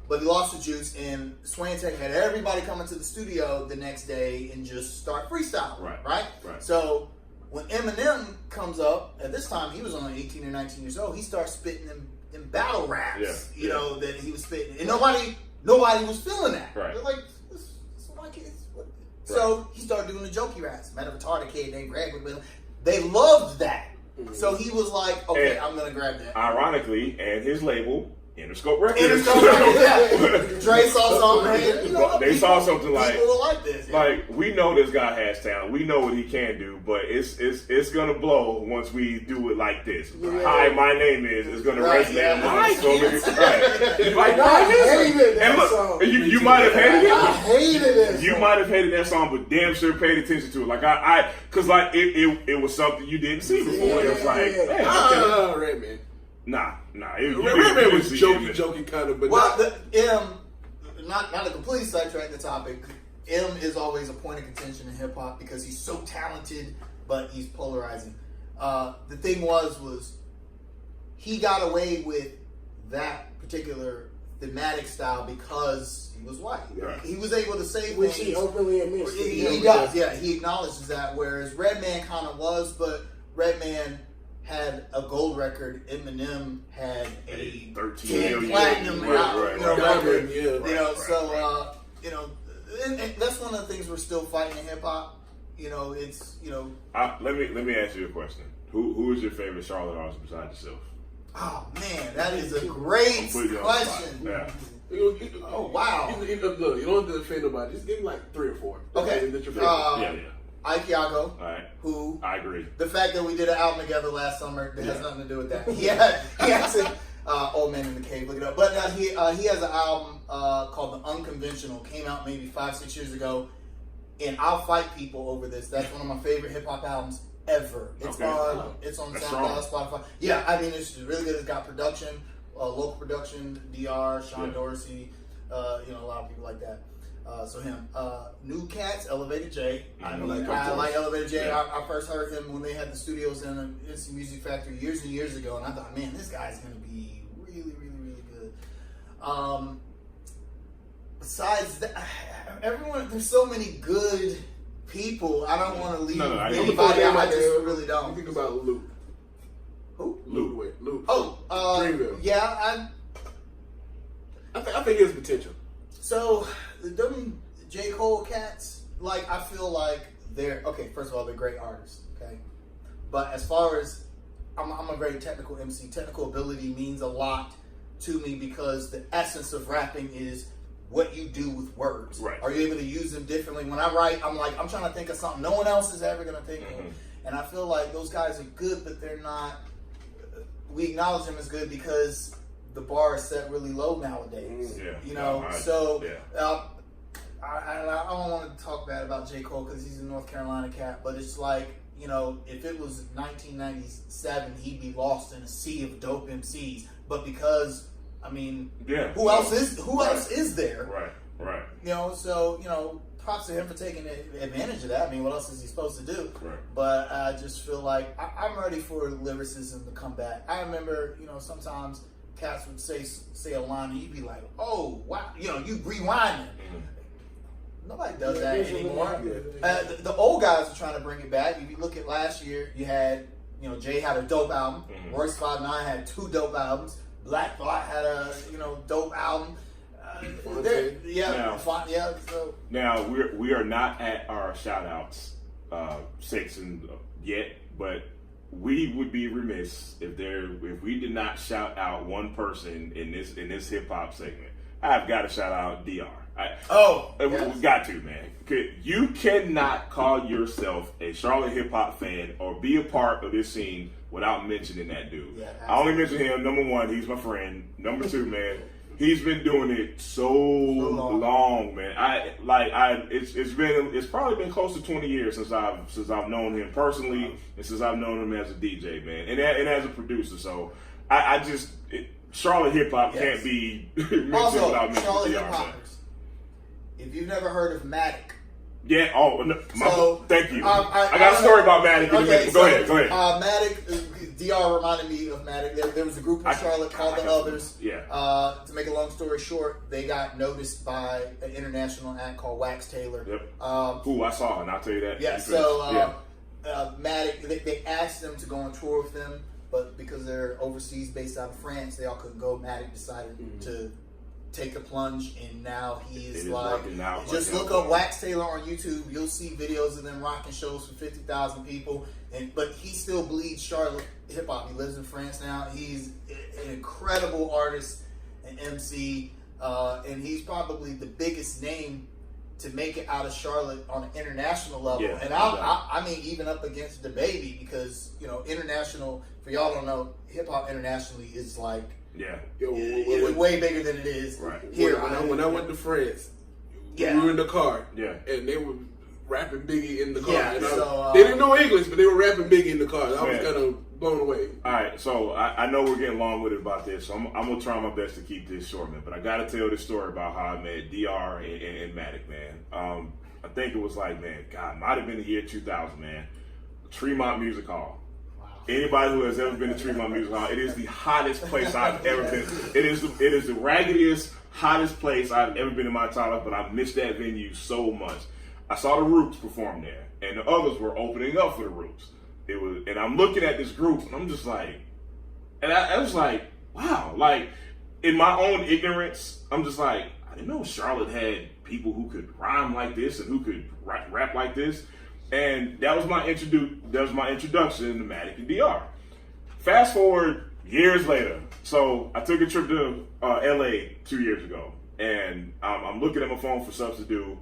But he lost to Juice, and Sway Tech had everybody come into the studio the next day and just start freestyle. Right. So when Eminem comes up, at this time he was only 18 or 19 years old, he starts spitting them battle raps, that he was spitting. And nobody was feeling that. Right. They're like, this is my kids. So he started doing the jokey raps. Met a retarded kid named Greg with him. They loved that. Mm-hmm. So he was like, okay, I'm going to grab that. Ironically, and his label, Interscope Records. Dre saw something. They saw something like, people will like this. Like, we know this guy has talent. We know what he can do, but it's gonna blow once we do it like this. Hi, my name is. It's gonna resonate among so many. You might have hated it. I hated it. You might have hated that song, but damn sure paid attention to it. Like because it was something you didn't see before. It was like, man, Redman. Nah. Redman was joking kind of, but not to completely sidetrack the topic. M is always a point of contention in hip hop because he's so talented, but he's polarizing. The thing was he got away with that particular thematic style because he was white. Right. He was able to say Which things. he openly admits. He does, yeah. He acknowledges that, whereas Redman kind of was, but Redman had a gold record. Eminem had a 13 10 million. platinum Right. record. Yeah. You know, Right, so and that's one of the things we're still fighting in hip hop. You know, it's Let me ask you a question. Who is your favorite Charlotte artist besides yourself? Oh man, that is a great Put you on the spot. question. Yeah. Oh wow. Look, you don't have to defend nobody. Just give me like 3 or 4. Okay. That's your favorite. Yeah. Ike Yago, All right. who I agree. the fact that we did an album together last summer that has nothing to do with that. He has an Old Man in the Cave. Look it up. But he has an album called The Unconventional. Came out maybe 5-6 years ago, and I'll fight people over this. That's one of my favorite hip hop albums ever. It's on That's SoundCloud, Spotify. Yeah, I mean it's really good. It's got production, local production, DR, Sean Dorsey, a lot of people like that. So him. New Cats, Elevated J. I like Elevated J. Yeah. I first heard him when they had the studios in Instant Music Factory years and years ago, and I thought, man, this guy's gonna be really, really, really good. Besides that, there's so many good people. I don't want to leave anybody out. I just really You don't. think about Luke. Who? Luke. Oh, Dreamville. yeah. I think he has potential. So them J. Cole cats, like I feel like they're first of all, they're great artists. Okay, but as far as I'm a very technical MC. Technical ability means a lot to me because the essence of rapping is what you do with words. Right. Are you able to use them differently? When I write, I'm trying to think of something no one else is ever going to think of. And I feel like those guys are good, but they're not, we acknowledge them as good because the bar is set really low nowadays. I don't want to talk bad about J. Cole because he's a North Carolina cat, but it's like, if it was 1997, he'd be lost in a sea of dope MCs. But because, who else is there? Right. So, props to him for taking advantage of that. What else is he supposed to do? Right. But I just feel like I'm ready for lyricism to come back. I remember, sometimes cats would say a line and you'd be like, oh, wow. You rewind it. Nobody does that anymore. The old guys are trying to bring it back. If you look at last year, you had, Jay had a dope album. Royce 5'9" had 2 dope albums. Black Thought had a, dope album. Now we are not at our shoutouts section yet, but we would be remiss if we did not shout out one person in this hip hop segment. I've got to shout out DR. We got to, man. You cannot call yourself a Charlotte hip hop fan or be a part of this scene without mentioning that dude. Yeah, I only mention him. Number 1, he's my friend. Number 2, man, he's been doing it so long, man. It's probably been close to 20 years since I've known him personally and since I've known him as a DJ, man, and as a producer. So Charlotte hip hop can't be mentioned also, without mentioning Charlotte DR. hip hoppers. If you've never heard of Matic. Yeah. Oh, no, thank you. I got a story about Matic. Go ahead. Matic, DR reminded me of Matic. There was a group in Charlotte called the Others. Yeah. To make a long story short, they got noticed by an international act called Wax Taylor. Yep. I saw, and I'll tell you that. Yeah. Matic, they asked them to go on tour with them, but because they're overseas, based out of France, they all couldn't go. Matic decided to take a plunge, and now he's like, just look up Wax Taylor on YouTube. You'll see videos of them rocking shows for 50,000 people. But he still bleeds Charlotte hip hop. He lives in France now. He's an incredible artist and MC, and he's probably the biggest name to make it out of Charlotte on an international level. Yeah, and I mean, even up against the baby, because international. For y'all don't know, hip hop internationally is like. Yeah. Way bigger than it is here. When I went to France, we were in the car, and they were rapping Biggie in the car. Yeah, they didn't know English, but they were rapping Biggie in the car. I was kind of blown away. All right, so I know we're getting long-winded about this, so I'm going to try my best to keep this short, man. But I got to tell this story about how I met DR and Matic, man. I think it was might have been the year 2000, man. Tremont Music Hall. Wow. Anybody who has ever been to Tremont Music Hall, it is the hottest place I've ever been. It is the raggediest, hottest place I've ever been in my entire life, but I missed that venue so much. I saw the Roots perform there, and the others were opening up for the Roots. And I'm looking at this group, and I'm just like, and I was like, wow. Like, in my own ignorance, I'm just like, I didn't know Charlotte had people who could rhyme like this and who could rap like this. And that was my introduction to Matic and DR. Fast forward years later. So I took a trip to LA 2 years ago, and I'm looking at my phone for stuff to do,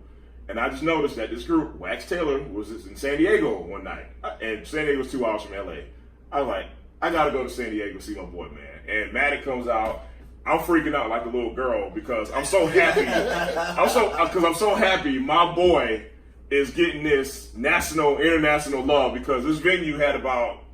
and I just noticed that this group, Wax Taylor, was in San Diego one night, and San Diego was 2 hours from LA. I was like, I gotta go to San Diego to see my boy, man. And Matic comes out. I'm freaking out like a little girl because I'm so happy. I'm so happy my boy is getting this international love, because this venue had about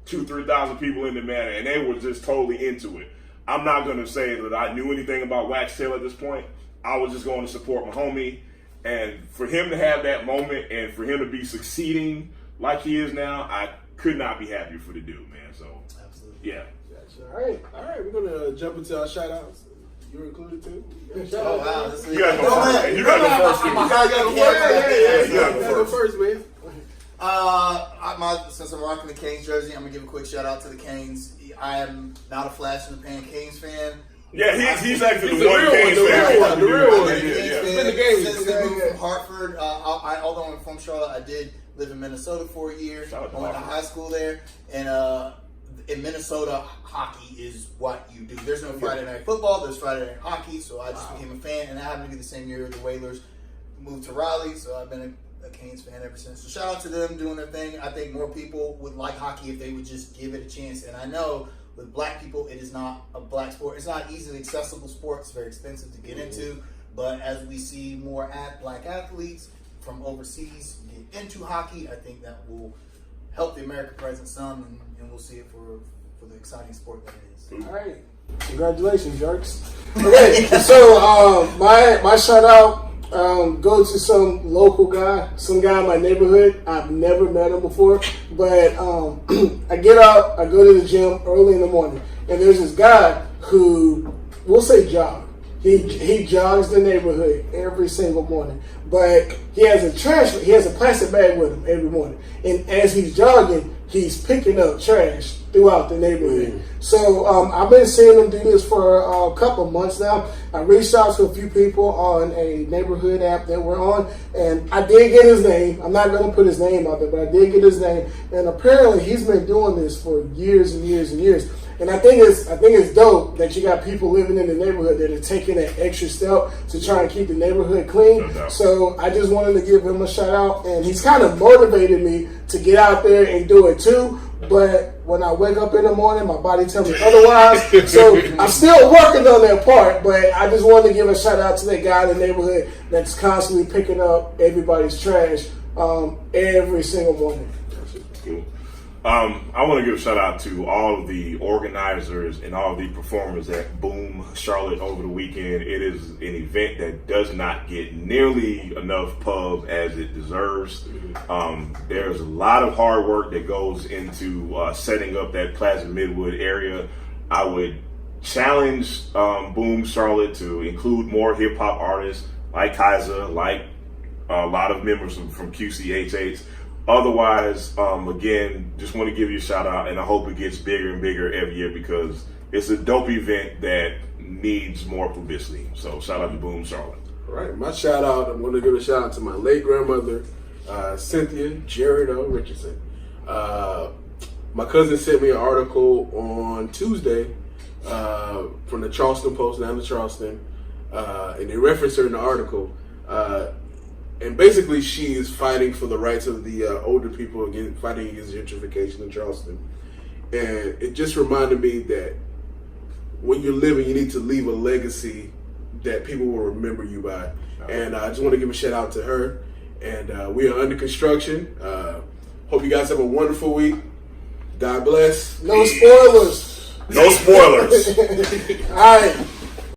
2,000-3,000 people in the manor, and they were just totally into it. I'm not going to say that I knew anything about Wax Tail at this point. I was just going to support my homie, and for him to have that moment and for him to be succeeding like he is now, I could not be happier for the dude, man. So, absolutely, yeah. All right. We're gonna jump into our shout-outs. You're included too. Oh wow! You gotta go first. You gotta go first. You gotta go first, man. Since I'm rocking the Canes jersey, I'm gonna give a quick shout out to the Canes. I am not a flash in the pan Canes fan. Yeah, he's actually the one Canes fan. The real one. Been the game since they moved from Hartford. Although I'm from Charlotte, I did live in Minnesota for a year. I went to high school there, and in Minnesota, hockey is what you do. There's no Friday night football. There's Friday night hockey. So I just became a fan, and I happened to be the same year the Whalers moved to Raleigh. So I've been a Canes fan ever since. So shout out to them doing their thing. I think more people would like hockey if they would just give it a chance. And I know with black people, it is not a black sport. It's not easily accessible sport. It's very expensive to get into. But as we see more black athletes from overseas get into hockey, I think that will help the American presence some, and we'll see it for the exciting sport that it is. All right. Congratulations, Jerks. Okay, so my shout out go to some local guy, some guy in my neighborhood. I've never met him before, but I get up, I go to the gym early in the morning, and there's this guy who, we'll say jog. He jogs the neighborhood every single morning, but he has a plastic bag with him every morning, and as he's jogging, he's picking up trash throughout the neighborhood. So I've been seeing him do this for a couple of months now. I reached out to a few people on a neighborhood app that we're on, and I did get his name. I'm not going to put his name out there, but I did get his name, and apparently he's been doing this for years and years and years. And I think it's dope that you got people living in the neighborhood that are taking that extra step to try and keep the neighborhood clean. So I just wanted to give him a shout out, and he's kind of motivated me to get out there and do it too. But when I wake up in the morning, my body tells me otherwise. So I'm still working on that part, but I just wanted to give a shout out to that guy in the neighborhood that's constantly picking up everybody's trash every single morning. Cool. I want to give a shout out to all of the organizers and all of the performers at Boom Charlotte over the weekend. It is an event that does not get nearly enough pub as it deserves. There's a lot of hard work that goes into setting up that Plaza Midwood area. I would challenge Boom Charlotte to include more hip hop artists like Kaiser, like a lot of members from QCHH. Otherwise, again, just want to give you a shout out, and I hope it gets bigger and bigger every year because it's a dope event that needs more publicity. So shout out to Boom Charlotte. All right, my shout out, I'm going to give a shout out to my late grandmother, Cynthia Jared O. Richardson. My cousin sent me an article on Tuesday from the Charleston Post down to Charleston, and they referenced her in the article. And basically, she is fighting for the rights of the older people, again, fighting against gentrification in Charleston. And it just reminded me that when you're living, you need to leave a legacy that people will remember you by. And I just want to give a shout out to her. And we are under construction. Hope you guys have a wonderful week. God bless. No spoilers. No spoilers. All right.